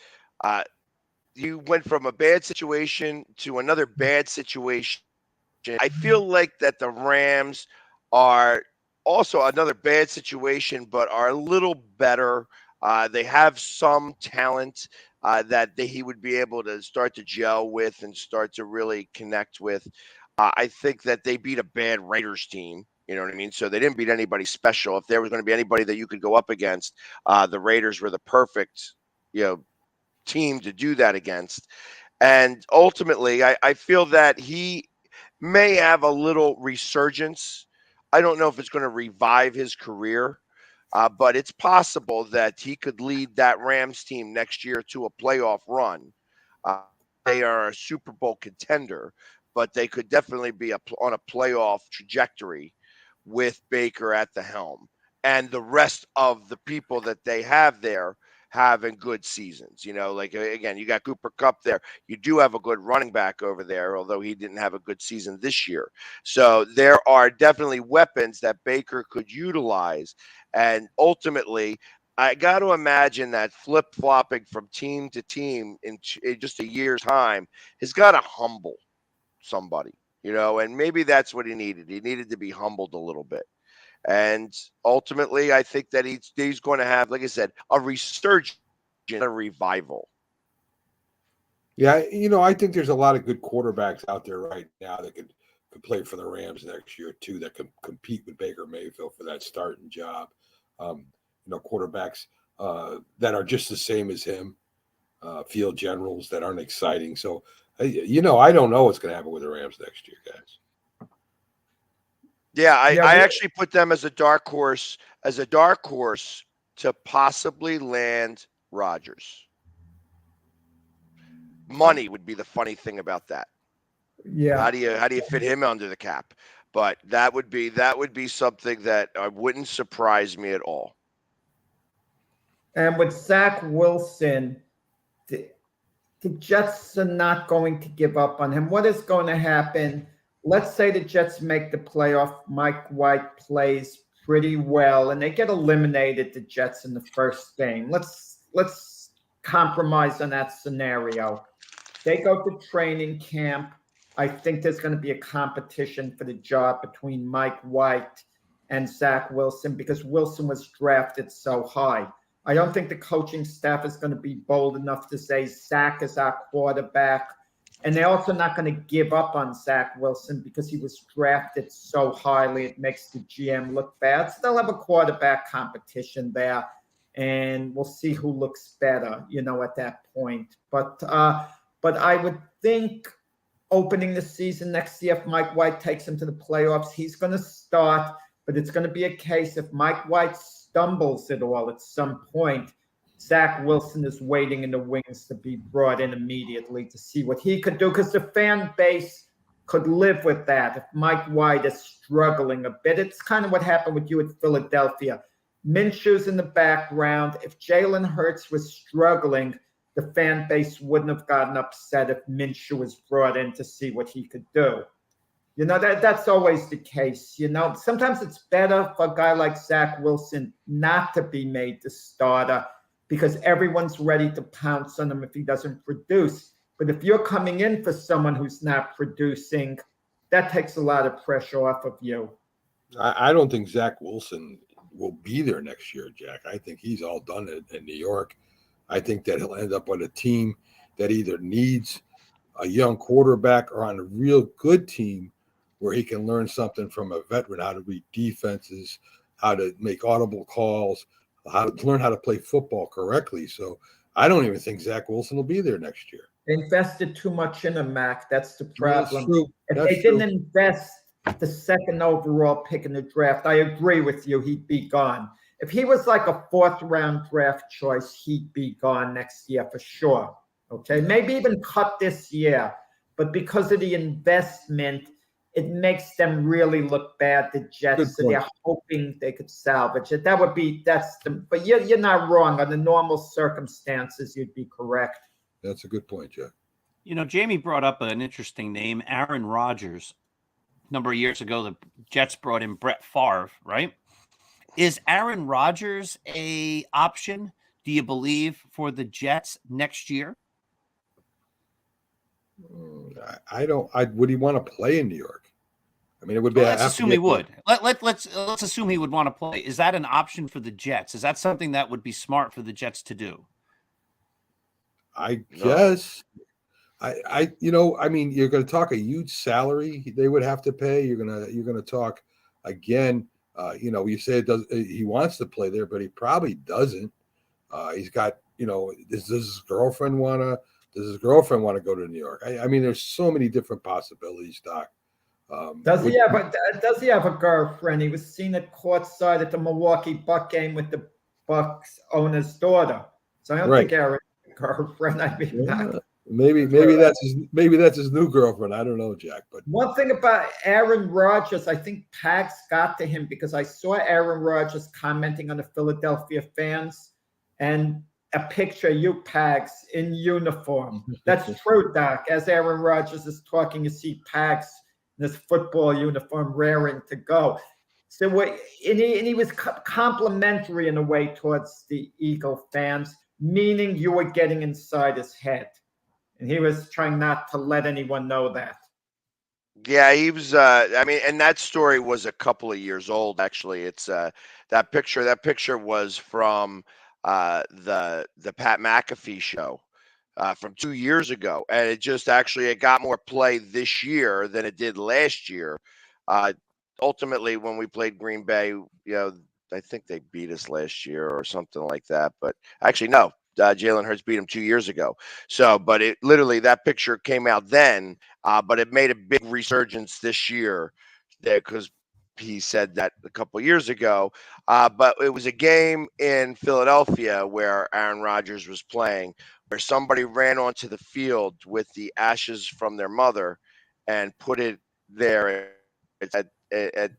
you went from a bad situation to another bad situation. I feel like that the Rams are also another bad situation, but are a little better. They have some talent that he would be able to start to gel with and start to really connect with. I think that they beat a bad Raiders team. You know what I mean? So they didn't beat anybody special. If there was going to be anybody that you could go up against, the Raiders were the perfect, team to do that against. And ultimately, I feel that he may have a little resurgence. I don't know if it's going to revive his career, but it's possible that he could lead that Rams team next year to a playoff run. They are a Super Bowl contender, but they could definitely be on a playoff trajectory with Baker at the helm and the rest of the people that they have there having good seasons. Like, again, you got Cooper Kupp there. You do have a good running back over there, although he didn't have a good season this year. So there are definitely weapons that Baker could utilize. And ultimately, I got to imagine that flip-flopping from team to team in just a year's time has got to humble somebody, and maybe that's what he needed. He needed to be humbled a little bit. And ultimately, I think that he's going to have, like I said, a resurgence, a revival. Yeah, I think there's a lot of good quarterbacks out there right now that could play for the Rams next year too, that can compete with Baker Mayfield for that starting job. Quarterbacks that are just the same as him, field generals that aren't exciting. So, I don't know what's going to happen with the Rams next year, guys. Yeah, I actually put them as a dark horse to possibly land Rodgers. Money would be the funny thing about that. Yeah. How do you fit him under the cap? But that would be something that wouldn't surprise me at all. And with Zach Wilson, the Jets are not going to give up on him. What is going to happen? Let's say the Jets make the playoff. Mike White plays pretty well, and they get eliminated, the Jets, in the first game. Let's compromise on that scenario. They go to training camp. I think there's going to be a competition for the job between Mike White and Zach Wilson because Wilson was drafted so high. I don't think the coaching staff is going to be bold enough to say Zach is our quarterback. And they're also not going to give up on Zach Wilson because he was drafted so highly. It makes the GM look bad. So they'll have a quarterback competition there, and we'll see who looks better, at that point. But I would think opening the season next year, if Mike White takes him to the playoffs, he's going to start. But it's going to be a case if Mike White stumbles at all at some point, Zach Wilson is waiting in the wings to be brought in immediately to see what he could do because the fan base could live with that. If Mike White is struggling a bit, it's kind of what happened with you at Philadelphia. Minshew's in the background. If Jalen Hurts was struggling, the fan base wouldn't have gotten upset if Minshew was brought in to see what he could do. That's always the case. Sometimes it's better for a guy like Zach Wilson not to be made the starter because everyone's ready to pounce on him if he doesn't produce. But if you're coming in for someone who's not producing, that takes a lot of pressure off of you. I don't think Zach Wilson will be there next year, Jack. I think he's all done in New York. I think that he'll end up on a team that either needs a young quarterback or on a real good team where he can learn something from a veteran, how to read defenses, how to make audible calls, how to learn how to play football correctly. So I don't even think Zach Wilson will be there next year. They invested too much in him, Mac. That's the problem. If That's they didn't invest the second overall pick in the draft, I agree with you, he'd be gone. If he was like a fourth-round draft choice, he'd be gone next year for sure. Okay, maybe even cut this year. But because of the investment, it makes them really look bad, the Jets, so they're hoping they could salvage it. But you're not wrong. Under normal circumstances, you'd be correct. That's a good point, Jack. Jamie brought up an interesting name, Aaron Rodgers. A number of years ago, the Jets brought in Brett Favre, right? Is Aaron Rodgers a option, do you believe, for the Jets next year? I don't. Would he want to play in New York? I mean, it would be. Let's assume he would. Let's assume he would want to play. Is that an option for the Jets? Is that something that would be smart for the Jets to do? I guess. I mean, you're going to talk a huge salary they would have to pay. You're going to talk again. You say he wants to play there, but he probably doesn't. He's got. Does his girlfriend want to? Does his girlfriend want to go to New York? I mean, there's so many different possibilities, Doc. Does he have a girlfriend? He was seen at courtside at the Milwaukee Buck game with the Bucks owner's daughter. So I don't think Aaron has a girlfriend. Maybe that's his new girlfriend. I don't know, Jack. But one thing about Aaron Rodgers, I think Pags got to him because I saw Aaron Rodgers commenting on the Philadelphia fans and a picture of you, Pags, in uniform. That's true, Doc. As Aaron Rodgers is talking, you see Pags in his football uniform raring to go. So he was complimentary in a way towards the Eagle fans, meaning you were getting inside his head. And he was trying not to let anyone know that. Yeah, he was. And that story was a couple of years old. Actually, it's that picture. That picture was from the Pat McAfee show from 2 years ago, and it got more play this year than it did last year. Ultimately, when we played Green Bay, I think they beat us last year or something like that. But actually, no. Jalen Hurts beat him 2 years ago. So, but it literally, that picture came out then, but it made a big resurgence this year because he said that a couple of years ago. But it was a game in Philadelphia where Aaron Rodgers was playing, where somebody ran onto the field with the ashes from their mother and put it there at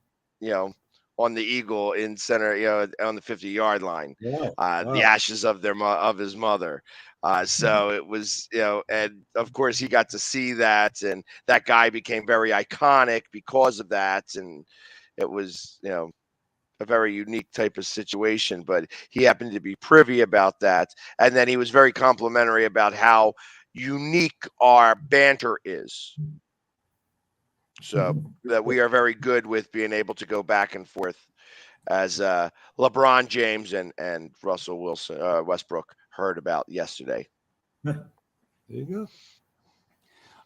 on the Eagle in center, on the 50-yard line, the ashes of his mother. So it was, and of course he got to see that, and that guy became very iconic because of that. And it was, a very unique type of situation, but he happened to be privy about that. And then he was very complimentary about how unique our banter is. So that we are very good with being able to go back and forth, as LeBron James and Russell Wilson, Westbrook heard about yesterday. There you go.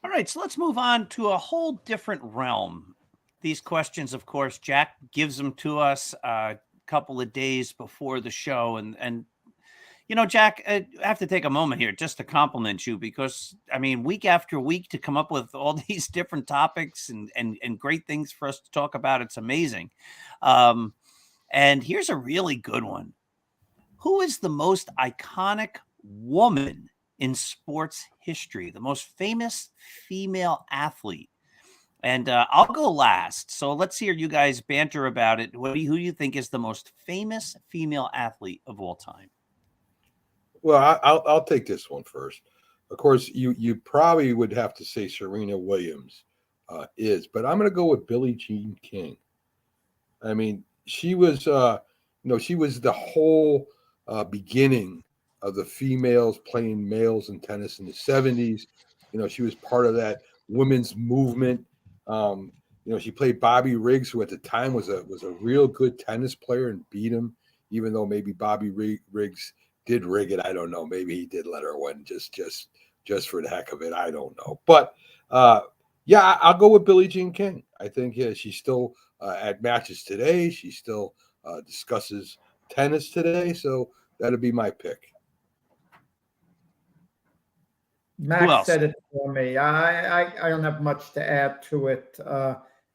All right, so let's move on to a whole different realm. These questions, of course, Jack gives them to us a couple of days before the show. And you know, Jack, I have to take a moment here just to compliment you because, I mean, week after week to come up with all these different topics and great things for us to talk about. It's amazing. And here's a really good one. Who is the most iconic woman in sports history? The most famous female athlete? And I'll go last. So let's hear you guys banter about it. Who do you think is the most famous female athlete of all time? Well, I'll take this one first. Of course, you probably would have to say Serena Williams but I'm going to go with Billie Jean King. I mean, she was, she was the whole beginning of the females playing males in tennis in the 70s. You know, she was part of that women's movement. She played Bobby Riggs, who at the time was a real good tennis player, and beat him, even though maybe Bobby Riggs did rig it. I don't know. Maybe he did let her win just for the heck of it. I don't know. But I'll go with Billie Jean King. I think she's still at matches today. She still discusses tennis today. So that'll be my pick. Max said it for me. I don't have much to add to it.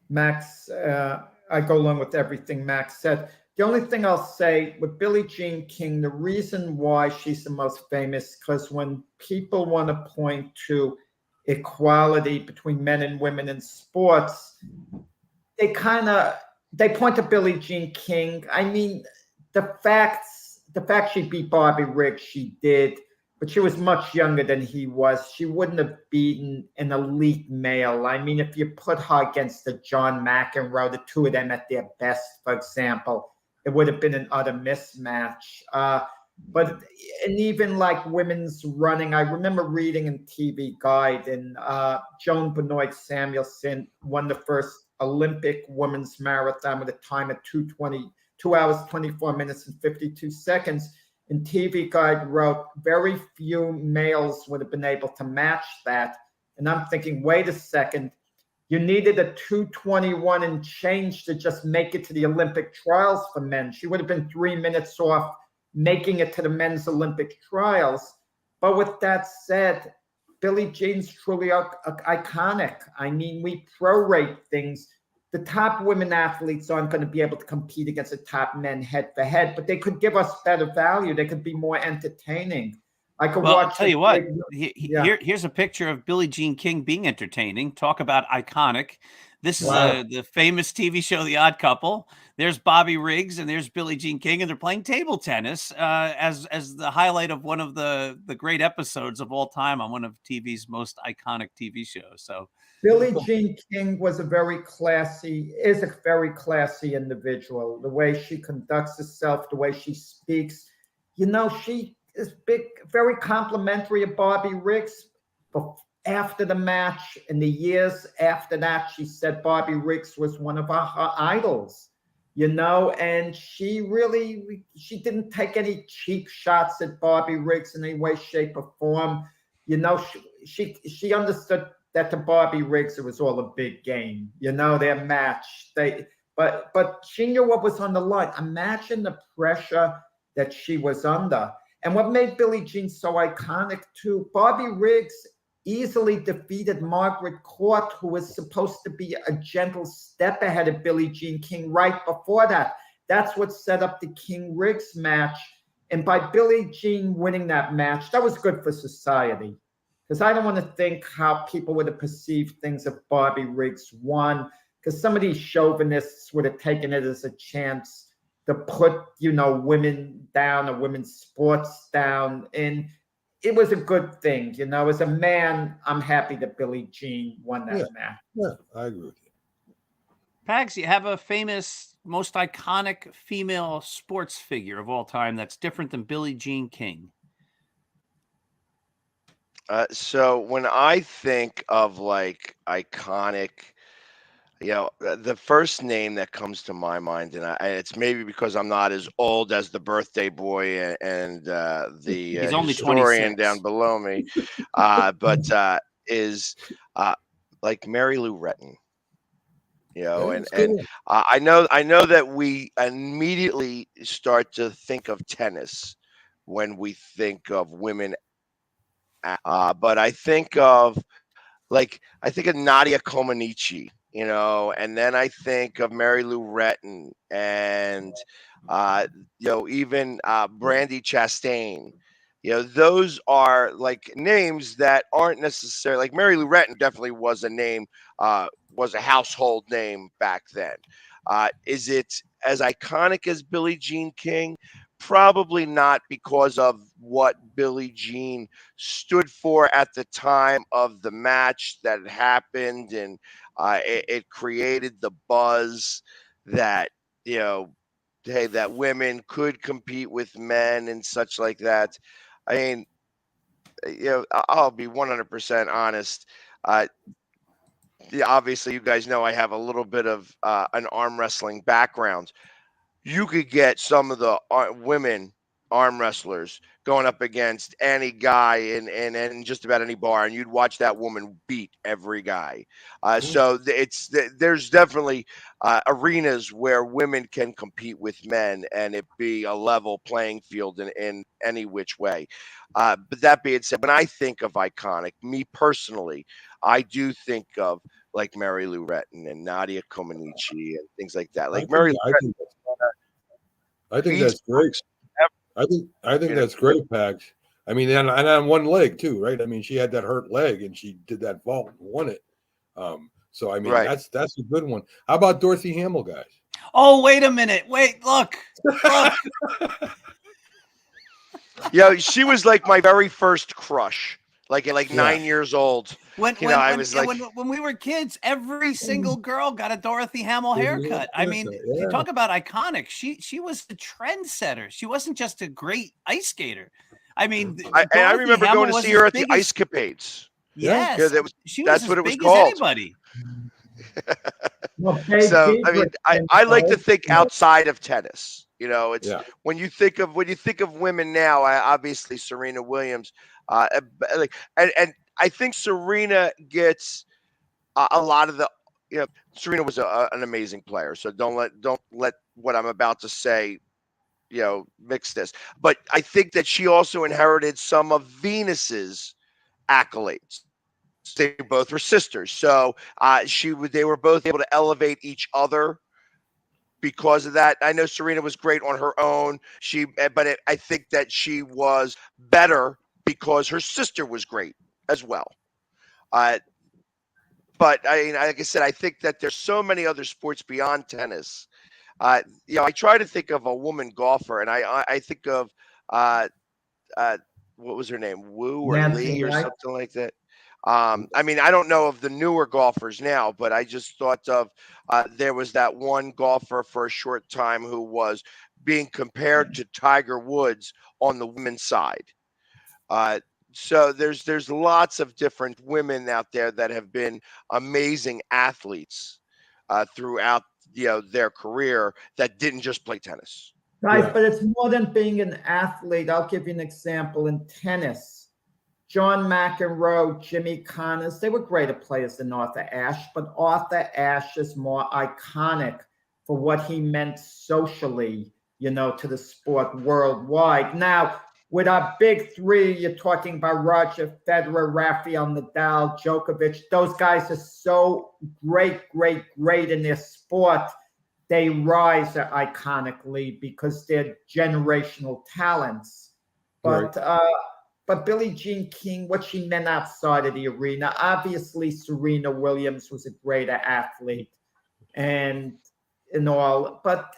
Max, I go along with everything Max said. The only thing I'll say with Billie Jean King, the reason why she's the most famous, because when people want to point to equality between men and women in sports, they point to Billie Jean King. I mean, the fact she beat Bobby Riggs, she did, but she was much younger than he was. She wouldn't have beaten an elite male. I mean, if you put her against the John McEnroe, the two of them at their best, for example, it would have been an utter mismatch. And even like women's running, I remember reading in TV Guide, and Joan Benoit Samuelson won the first Olympic women's marathon with a time of 2 hours, 24 minutes, and 52 seconds. And TV Guide wrote, very few males would have been able to match that. And I'm thinking, wait a second, you needed a 2:21 and change to just make it to the Olympic trials for men. She would have been 3 minutes off making it to the men's Olympic trials. But with that said, Billie Jean's truly iconic. I mean, we prorate things. The top women athletes aren't going to be able to compete against the top men head to head, but they could give us better value. They could be more entertaining. I could watch. I'll tell you what, here's a picture of Billie Jean King being entertaining. Talk about iconic. This is the famous TV show, The Odd Couple. There's Bobby Riggs and there's Billie Jean King, and they're playing table tennis as the highlight of one of the great episodes of all time on one of TV's most iconic TV shows. So Billie Jean King is a very classy individual. The way she conducts herself, the way she speaks, she is very complimentary of Bobby Riggs. But after the match, in the years after that, she said Bobby Riggs was one of her idols, and she didn't take any cheap shots at Bobby Riggs in any way, shape, or form. She understood that to Bobby Riggs, it was all a big game, their match. But she knew what was on the line. Imagine the pressure that she was under. And what made Billie Jean so iconic too, Bobby Riggs easily defeated Margaret Court, who was supposed to be a gentle step ahead of Billie Jean King right before that. That's what set up the King-Riggs match. And by Billie Jean winning that match, that was good for society. Because I don't want to think how people would have perceived things if Bobby Riggs won, because some of these chauvinists would have taken it as a chance to put, women down or women's sports down. And it was a good thing. As a man, I'm happy that Billie Jean won that match. Yeah, I agree with you. Pags, you have a famous, most iconic female sports figure of all time that's different than Billie Jean King. So when I think of like iconic, the first name that comes to my mind, and it's maybe because I'm not as old as the birthday boy and the He's only historian 26. down below me, but is like Mary Lou Retton. I know that we immediately start to think of tennis when we think of women, but I think of Nadia Comaneci, and then I think of Mary Lou Retton and even Brandy Chastain. Those are like names that aren't necessarily like Mary Lou Retton definitely was a name, was a household name back then. Is it as iconic as Billie Jean King? Probably not, because of what Billie Jean stood for at the time of the match that had happened, and it created the buzz that hey, that women could compete with men and such like that. I mean, I'll be 100% honest. Obviously, you guys know I have a little bit of an arm wrestling background. You could get some of the women arm wrestlers going up against any guy in just about any bar, and you'd watch that woman beat every guy. So there's definitely arenas where women can compete with men and it be a level playing field in any which way. But that being said, when I think of iconic, me personally, I do think of like Mary Lou Retton and Nadia Comaneci and things like that. Like I think that's great. I think that's great, Pags. I mean, and on one leg too, right? I mean, she had that hurt leg and she did that vault and won it. So I mean, that's a good one. How about Dorothy Hamill, guys? Oh, wait a minute. Wait, look. She was like my very first crush. Like 9 years old. When we were kids, every single girl got a Dorothy Hamill haircut. I mean, you talk about iconic. She was a trendsetter. She wasn't just a great ice skater. I mean, I remember going to see her at the Ice Capades. Yes, that's what it was called. Anybody. So I mean, I like to think outside of tennis. It's when you think of women now. Obviously Serena Williams. And I think Serena gets a lot of the. Serena was an amazing player. So don't let what I'm about to say, mix this. But I think that she also inherited some of Venus's accolades. They both were sisters, so they were both able to elevate each other because of that. I know Serena was great on her own. I think that she was better because her sister was great as well. But I mean, like I said, I think that there's so many other sports beyond tennis. I try to think of a woman golfer, and I think of what was her name, Wu or Nancy Lee or Wright. something like that. I mean, I don't know of the newer golfers now, but I just thought of there was that one golfer for a short time who was being compared to Tiger Woods on the women's side. So there's lots of different women out there that have been amazing athletes throughout their career that didn't just play tennis. Guys, but it's more than being an athlete. I'll give you an example in tennis. John McEnroe, Jimmy Connors, they were greater players than Arthur Ashe, but Arthur Ashe is more iconic for what he meant socially, to the sport worldwide. Now, with our big three, you're talking about Roger Federer, Rafael Nadal, Djokovic. Those guys are so great in their sport. They rise iconically because they're generational talents. But Billie Jean King, what she meant outside of the arena, obviously Serena Williams was a greater athlete and all. But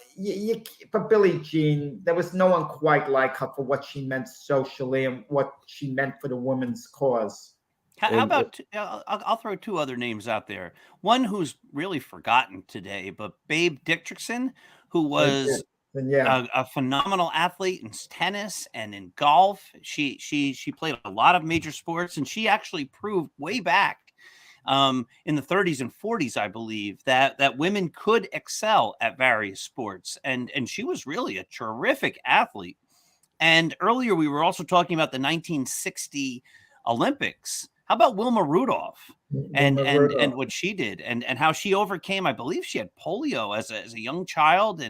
for Billie Jean, there was no one quite like her for what she meant socially and what she meant for the women's cause. How And about I'll throw two other names out there. One who's really forgotten today, but Babe Dickerson, who was Yeah. a phenomenal athlete in tennis and in golf. She played a lot of major sports, and she actually proved way back in the 30s and 40s, I believe, that women could excel at various sports, and she was really a terrific athlete. And earlier we were also talking about the 1960 Olympics. How about Wilma Rudolph and what she did and how she overcame? I believe she had polio as a young child,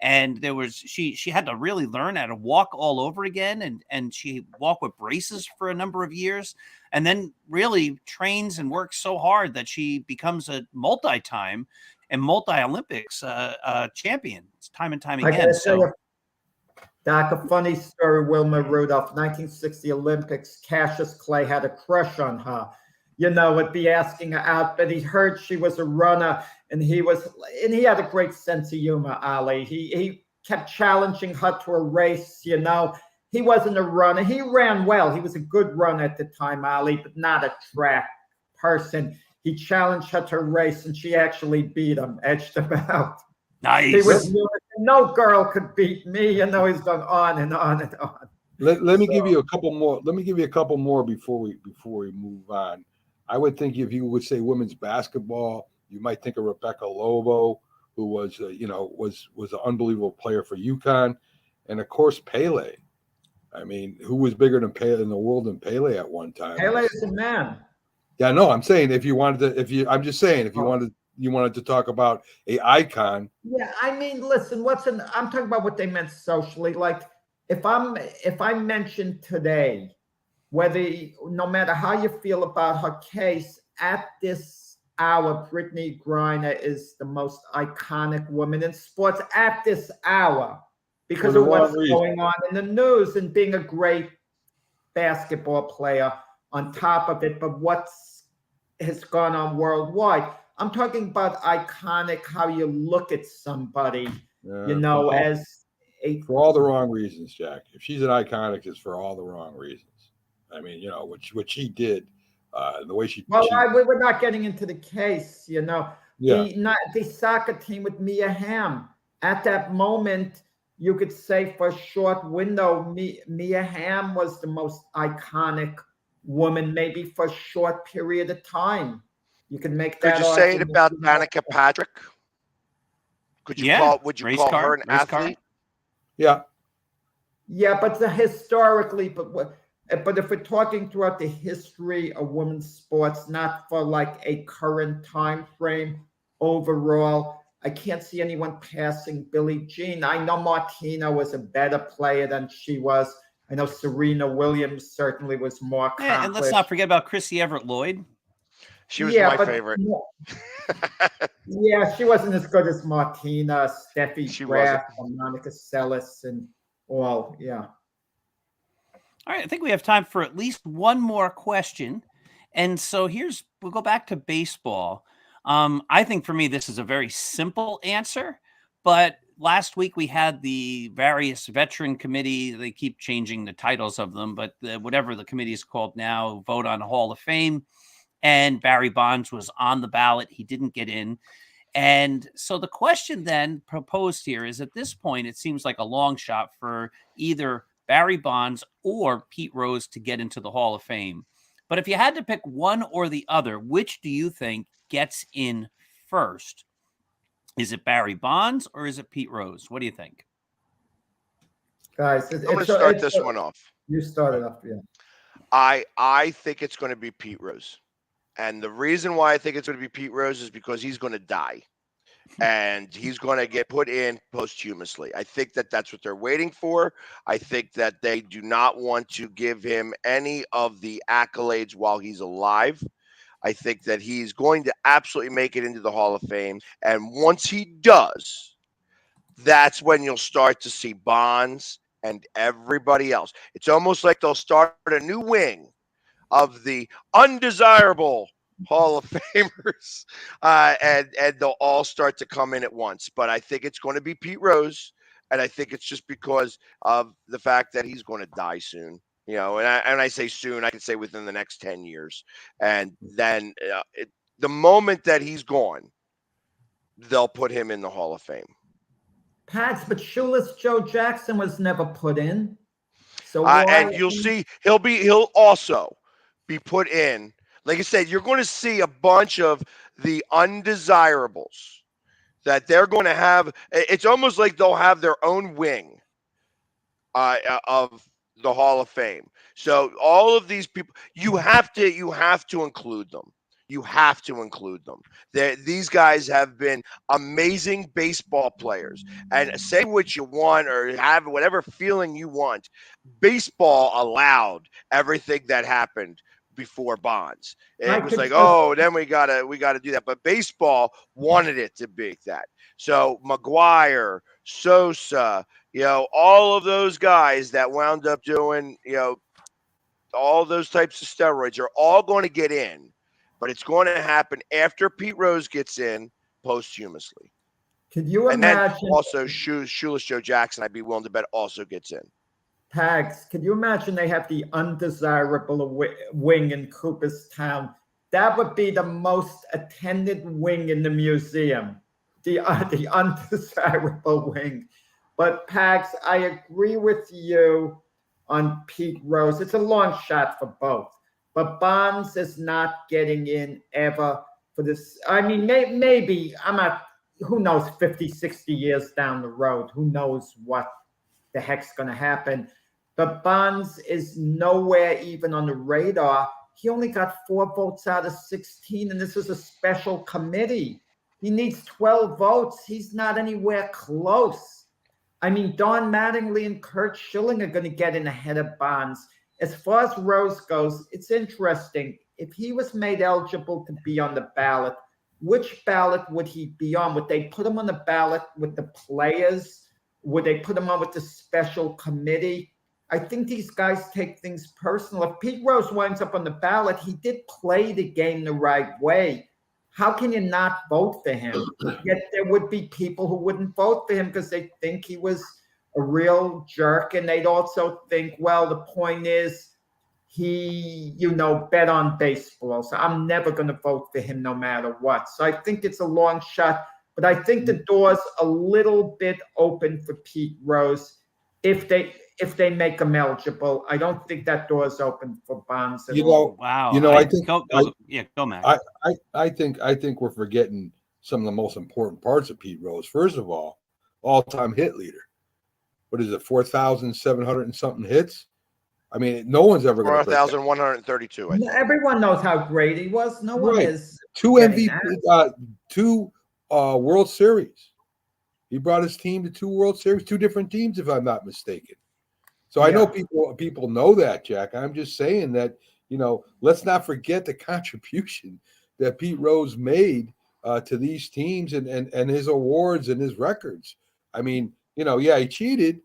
and there was she had to really learn how to walk all over again, and she walked with braces for a number of years, and then really trains and works so hard that she becomes a multi-time and multi-Olympics champion time and time I again. gotta So. tell you, Doc, a funny story. Wilma Rudolph, 1960 Olympics. Cassius Clay had a crush on her. You know, would be asking her out, but he heard she was a runner, and he had a great sense of humor. Ali, he kept challenging her to a race. You know, he wasn't a runner. He ran well. He was a good runner at the time, Ali, but not a track person. He challenged her to a race, and she actually beat him, edged him out. Nice. He was no girl could beat me. You know, he's gone on and on and on. Let me give you a couple more. Let me give you a couple more before we move on. I would think if you would say women's basketball, you might think of Rebecca Lobo, who was was an unbelievable player for UConn, and of course Pele. I mean, who was bigger than Pele in the world than Pele at one time? Pele is a man. Yeah, no, I'm saying if you wanted to, I'm just saying if you wanted to talk about a icon. Yeah, I mean, listen, I'm talking about what they meant socially. Like if I mention today, no matter how you feel about her case, at this hour, Brittany Griner is the most iconic woman in sports at this hour because of what's going on in the news and being a great basketball player on top of it, but what's has gone on worldwide. I'm talking about iconic, how you look at somebody, as a... For all the wrong reasons, Jack. If she's an iconic, it's for all the wrong reasons. I mean, what she did, the way she... Well, we're not getting into the case, Yeah. The soccer team with Mia Hamm. At that moment, you could say for a short window, Mia Hamm was the most iconic woman, maybe for a short period of time. You can make that. Could you say it about Danica Patrick? Would you call her an athlete? Yeah. Yeah, but historically, but if we're talking throughout the history of women's sports, not for like a current time frame overall, I can't see anyone passing Billie Jean. I know Martina was a better player than she was. I know Serena Williams certainly was more accomplished. Yeah, and let's not forget about Chrissy Everett-Lloyd. She was my favorite. Yeah, she wasn't as good as Martina, Steffi Graf, Monica Seles, and all. Yeah. All right, I think we have time for at least one more question. And so we'll go back to baseball. I think for me, this is a very simple answer, but last week we had the various veteran committee. They keep changing the titles of them, but whatever the committee is called now, vote on Hall of Fame. And Barry Bonds was on the ballot. He didn't get in. And so the question then proposed here is, at this point, it seems like a long shot for either Barry Bonds or Pete Rose to get into the Hall of Fame. But if you had to pick one or the other, which do you think gets in first? Is it Barry Bonds or is it Pete Rose? What do you think? Guys, I'm going to start this one off. You started off, yeah. I think it's going to be Pete Rose. And the reason why I think it's going to be Pete Rose is because he's going to die. And he's going to get put in posthumously. I think that's what they're waiting for. I think that they do not want to give him any of the accolades while he's alive. I think that he's going to absolutely make it into the Hall of Fame. And once he does, that's when you'll start to see Bonds and everybody else. It's almost like they'll start a new wing of the undesirable Hall of Famers, and they'll all start to come in at once. But I think it's going to be Pete Rose, and I think it's just because of the fact that he's going to die soon. You know, and I say soon, I can say within the next 10 years. And then the moment that he's gone, they'll put him in the Hall of Fame. Pax, but Shoeless Joe Jackson was never put in. So why and you'll see he'll also be put in. Like I said, you're going to see a bunch of the undesirables that they're going to have. It's almost like they'll have their own wing of the Hall of Fame. So all of these people, you have to include them. You have to include them. These guys have been amazing baseball players. And say what you want or have whatever feeling you want. Baseball allowed everything that happened before Bonds. It was like, oh, then we gotta do that. But baseball wanted it to be that. So McGuire, Sosa, you know, all of those guys that wound up doing, you know, all those types of steroids are all going to get in. But it's going to happen after Pete Rose gets in posthumously. Could you and imagine? Then also, Shoeless Joe Jackson, I'd be willing to bet, also gets in. Pags, could you imagine they have the undesirable wing in Cooperstown? That would be the most attended wing in the museum, the undesirable wing. But Pags, I agree with you on Pete Rose. It's a long shot for both. But Bonds is not getting in ever for this. I mean, maybe, I'm not, who knows, 50, 60 years down the road. Who knows what the heck's going to happen. But Bonds is nowhere even on the radar. He only got 4 votes out of 16, and this is a special committee. He needs 12 votes. He's not anywhere close. I mean, Don Mattingly and Curt Schilling are going to get in ahead of Bonds. As far as Rose goes, it's interesting. If he was made eligible to be on the ballot, which ballot would he be on? Would they put him on the ballot with the players? Would they put him on with the special committee? I think these guys take things personal. If Pete Rose winds up on the ballot, he did play the game the right way. How can you not vote for him? Yet there would be people who wouldn't vote for him because they think he was a real jerk, and they'd also think, well, the point is he, you know, bet on baseball, so I'm never going to vote for him no matter what. So I think it's a long shot, but I think the door's a little bit open for Pete Rose if they make him eligible. I don't think that door's open for Bonds at all. Wow. You know, I think go Mac. I think we're forgetting some of the most important parts of Pete Rose. First of all-time hit leader. What is it, 4,700 and something hits? I mean, no one's ever going to 4,132. Everyone knows how great he was. No one is. 2 MVP, 2 World Series. He brought his team to 2 World Series, 2 different teams, if I'm not mistaken. So I know people know that, Jack. I'm just saying that, you know, let's not forget the contribution that Pete Rose made to these teams and his awards and his records. I mean, you know, yeah, he cheated,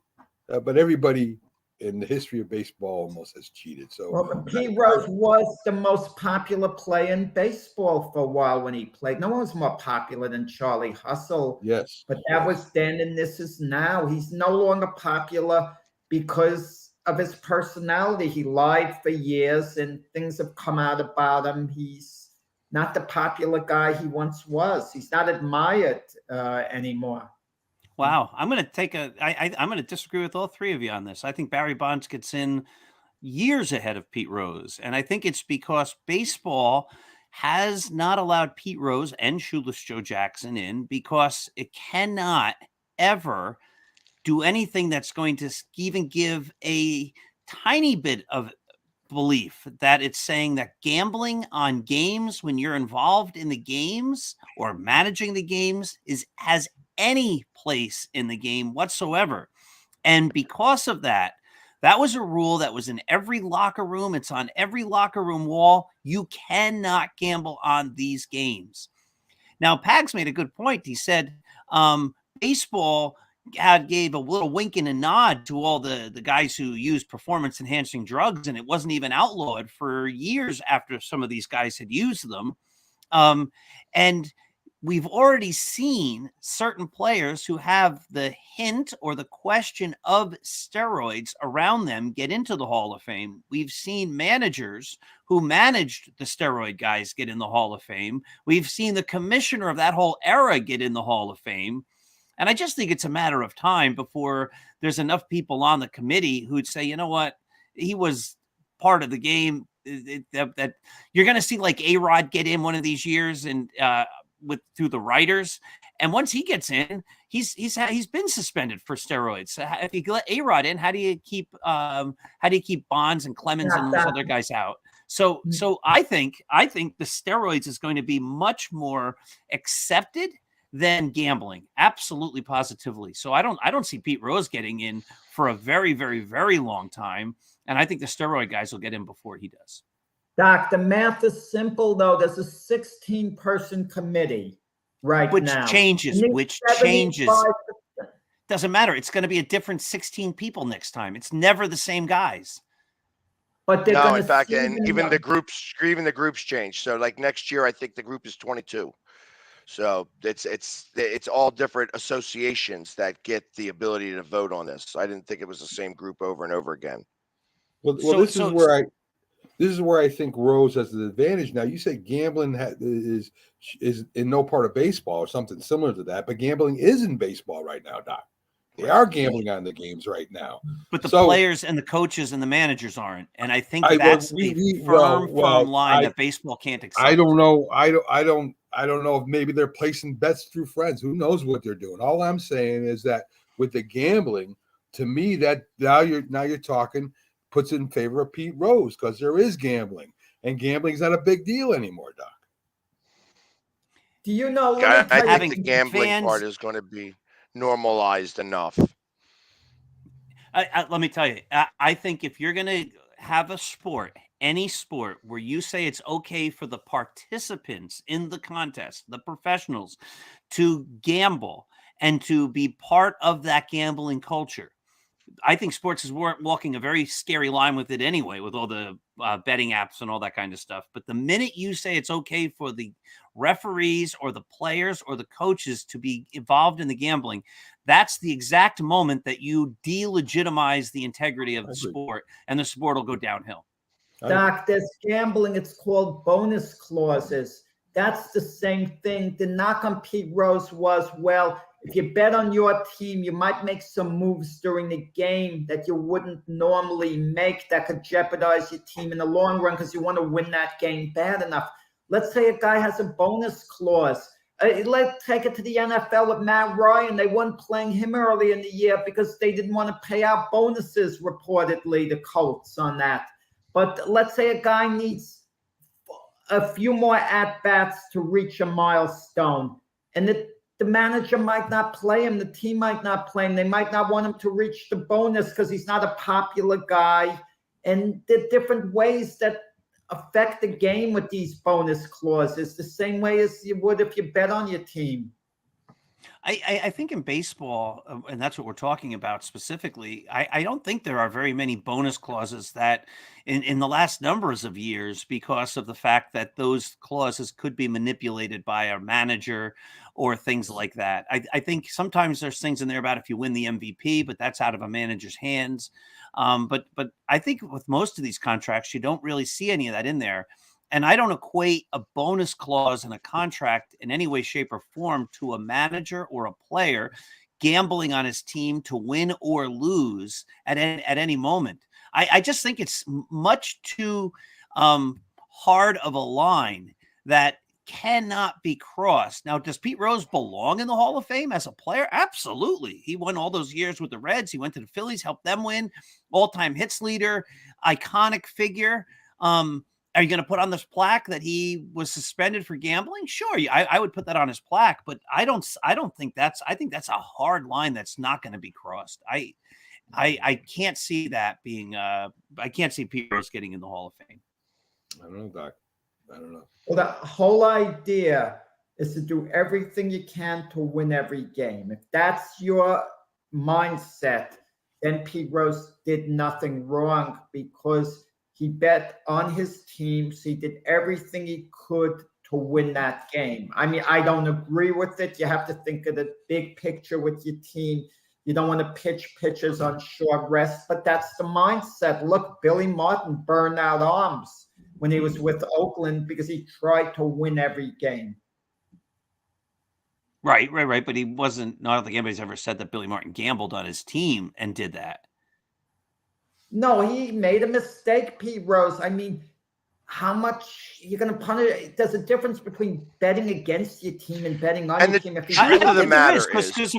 but everybody in the history of baseball almost has cheated. So Pete Rose was the most popular player in baseball for a while when he played. No one was more popular than Charlie Hustle. Yes. But that was then, and this is now. He's no longer popular because of his personality. He lied for years, and things have come out about him. He's not the popular guy he once was. He's not admired anymore. Wow, I'm going to disagree with all 3 of you on this. I think Barry Bonds gets in years ahead of Pete Rose, and I think it's because baseball has not allowed Pete Rose and Shoeless Joe Jackson in because it cannot ever do anything that's going to even give a tiny bit of belief that it's saying that gambling on games when you're involved in the games or managing the games has any place in the game whatsoever. And because of that was a rule that was in every locker room. It's on every locker room wall. You cannot gamble on these games. Now, Pags made a good point. He said baseball gave a little wink and a nod to all the guys who used performance enhancing drugs, and it wasn't even outlawed for years after some of these guys had used them. And we've already seen certain players who have the hint or the question of steroids around them get into the Hall of Fame. We've seen managers who managed the steroid guys get in the Hall of Fame. We've seen the commissioner of that whole era get in the Hall of Fame. And I just think it's a matter of time before there's enough people on the committee who'd say, you know what, he was part of the game. That you're going to see like A-Rod get in one of these years and through the writers. And once he gets in, he's been suspended for steroids. So if you let A-Rod in, how do you keep Bonds and Clemens and those other guys out? So I think the steroids is going to be much more accepted than gambling. Absolutely, positively. So I don't see Pete Rose getting in for a very, very, very long time. And I think the steroid guys will get in before he does. Doc, the math is simple, though. There's a 16-person committee now. Which changes. Doesn't matter. It's going to be a different 16 people next time. It's never the same guys. But no, in fact, and even the groups change. So like next year, I think the group is 22. So it's all different associations that get the ability to vote on this. I didn't think it was the same group over and over again. Well, this is where I think Rose has the advantage. Now, you say gambling is in no part of baseball or something similar to that, but gambling is in baseball right now, Doc. They are gambling on the games right now. But the players and the coaches and the managers aren't. And I think that's the firm line that baseball can't accept. I don't know. I don't know if maybe they're placing bets through friends. Who knows what they're doing? All I'm saying is that with the gambling, to me, that now you're talking puts it in favor of Pete Rose because there is gambling, and gambling's not a big deal anymore, Doc. Do you know? I think the gambling part is going to be normalized enough. Let me tell you, I think if you're going to have a sport, any sport where you say it's okay for the participants in the contest, the professionals, to gamble and to be part of that gambling culture, I think sports is walking a very scary line with it anyway, with all the betting apps and all that kind of stuff. But the minute you say it's okay for the referees or the players or the coaches to be involved in the gambling, that's the exact moment that you delegitimize the integrity of the sport, and the sport will go downhill. Doc, there's gambling. It's called bonus clauses. That's the same thing. The knock on Pete Rose was, well, if you bet on your team, you might make some moves during the game that you wouldn't normally make that could jeopardize your team in the long run because you want to win that game bad enough. Let's say a guy has a bonus clause. Let's take it to the NFL with Matt Ryan. They weren't playing him early in the year because they didn't want to pay out bonuses, reportedly, the Colts on that. But let's say a guy needs a few more at-bats to reach a milestone, and the manager might not play him. The team might not play him. They might not want him to reach the bonus because he's not a popular guy. And there are different ways that affect the game with these bonus clauses, the same way as you would if you bet on your team. I think in baseball, and that's what we're talking about specifically, I don't think there are very many bonus clauses that in the last numbers of years, because of the fact that those clauses could be manipulated by a manager or things like that. I think sometimes there's things in there about if you win the MVP, but that's out of a manager's hands. But I think with most of these contracts, you don't really see any of that in there. And I don't equate a bonus clause in a contract in any way, shape, or form to a manager or a player gambling on his team to win or lose at any moment. I just think it's much too hard of a line that cannot be crossed. Now, does Pete Rose belong in the Hall of Fame as a player? Absolutely. He won all those years with the Reds. He went to the Phillies, helped them win, all-time hits leader, iconic figure. Are you going to put on this plaque that he was suspended for gambling? Sure, I would put that on his plaque, but I don't think I think that's a hard line that's not going to be crossed. I can't see that being. I can't see Pete Rose getting in the Hall of Fame. I don't know, Doc. I don't know. Well, the whole idea is to do everything you can to win every game. If that's your mindset, then Pete Rose did nothing wrong because he bet on his teams. He did everything he could to win that game. I mean, I don't agree with it. You have to think of the big picture with your team. You don't want to pitch pitchers on short rest, but that's the mindset. Look, Billy Martin burned out arms when he was with Oakland because he tried to win every game. Right. But he wasn't. I don't think anybody's ever said that Billy Martin gambled on his team and did that. No, he made a mistake, Pete Rose. I mean, how much you're going to punish? There's a difference between betting against your team and betting on your team. The truth of the matter is,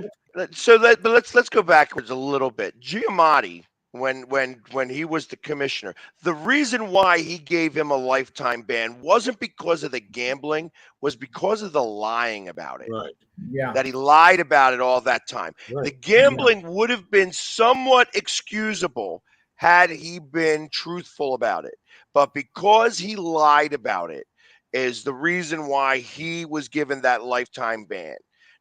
let's go backwards a little bit. Giamatti, when he was the commissioner, the reason why he gave him a lifetime ban wasn't because of the gambling, was because of the lying about it. Right. Yeah. That he lied about it all that time. Right. The gambling would have been somewhat excusable had he been truthful about it. But because he lied about it is the reason why he was given that lifetime ban.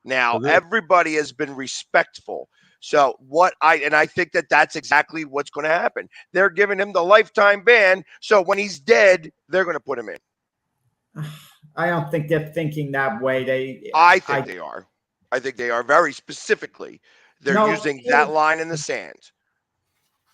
Now, everybody has been respectful. So I think that's exactly what's going to happen. They're giving him the lifetime ban. So when he's dead, they're going to put him in. I don't think they're thinking that way. I think they are. I think they are very specifically. They're using that line in the sand.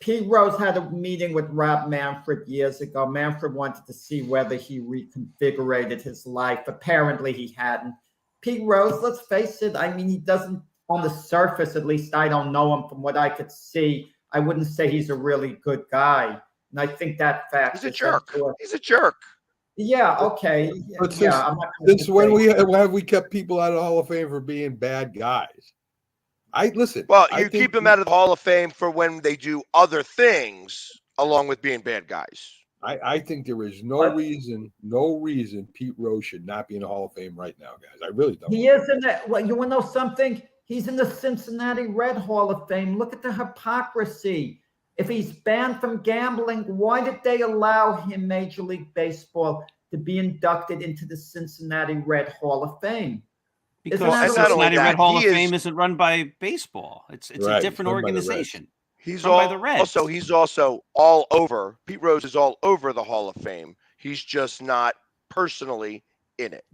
Pete Rose had a meeting with Rob Manfred years ago. Manfred wanted to see whether he reconfigured his life. Apparently he hadn't. Pete Rose, let's face it, I mean, he doesn't, on the surface, at least I don't know him from what I could see. I wouldn't say he's a really good guy. And I think that fact. He's a jerk. He's a jerk. Yeah, okay. But since when have we kept people out of the Hall of Fame for being bad guys? Well, you keep them out of the Hall of Fame for when they do other things along with being bad guys. I think there is no reason Pete Rose should not be in the Hall of Fame right now, guys. I really don't. He is in the, well, you want to know something? He's in the Cincinnati Red Hall of Fame. Look at the hypocrisy. If he's banned from gambling, why did they allow him, Major League Baseball, to be inducted into the Cincinnati Red Hall of Fame? Because the Cincinnati Red Hall of Fame isn't run by baseball. It's a different organization. He's run by the Reds. He's also all over. Pete Rose is all over the Hall of Fame. He's just not personally in it.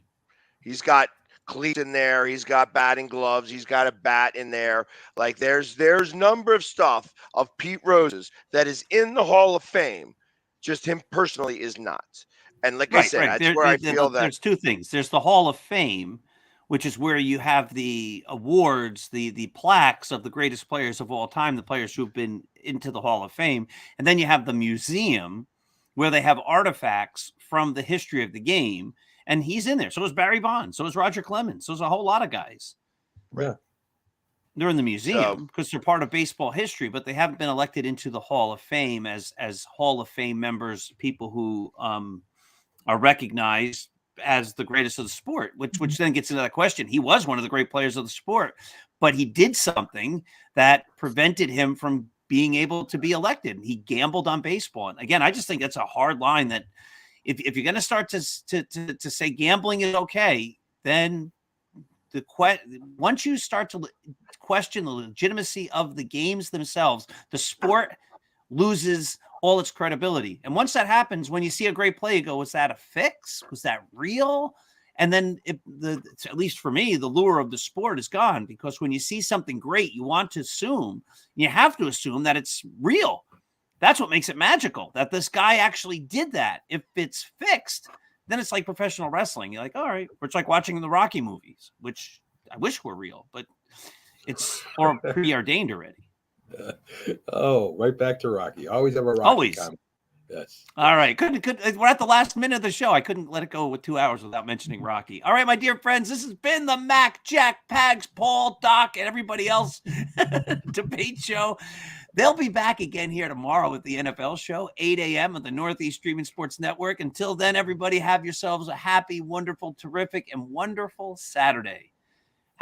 He's got cleats in there. He's got batting gloves. He's got a bat in there. Like there's number of stuff of Pete Rose's that is in the Hall of Fame. Just him personally is not. And like I said, that's where I feel that there's two things. There's the Hall of Fame, which is where you have the awards, the plaques of the greatest players of all time, the players who've been into the Hall of Fame. And then you have the museum where they have artifacts from the history of the game. And he's in there. So is Barry Bonds. So is Roger Clemens. So is a whole lot of guys. Yeah. They're in the museum because they're part of baseball history, but they haven't been elected into the Hall of Fame as Hall of Fame members, people who are recognized as the greatest of the sport, which then gets into that question. He was one of the great players of the sport, but he did something that prevented him from being able to be elected. He gambled on baseball. And again, I just think that's a hard line that if you're going to start to say gambling is okay, then once you start to question the legitimacy of the games themselves, the sport loses all its credibility. And once that happens, when you see a great play, you go, was that a fix? Was that real? And then at least for me, the lure of the sport is gone, because when you see something great, you want to assume, you have to assume that it's real. That's what makes it magical, that this guy actually did that. If it's fixed, then it's like professional wrestling. You're like, all right, it's like watching the Rocky movies, which I wish were real, but it's preordained already. Right back to Rocky. Always have a Rocky Always. comment. Yes. All right. We're at the last minute of the show. I couldn't let it go with 2 hours without mentioning Rocky. All right, my dear friends, this has been the Mac, Jack, Pags, Paul, Doc, and everybody else debate show. They'll be back again here tomorrow with the NFL show, 8 a.m. on the Northeast Streaming Sports Network. Until then, everybody have yourselves a happy, wonderful, terrific, and wonderful Saturday.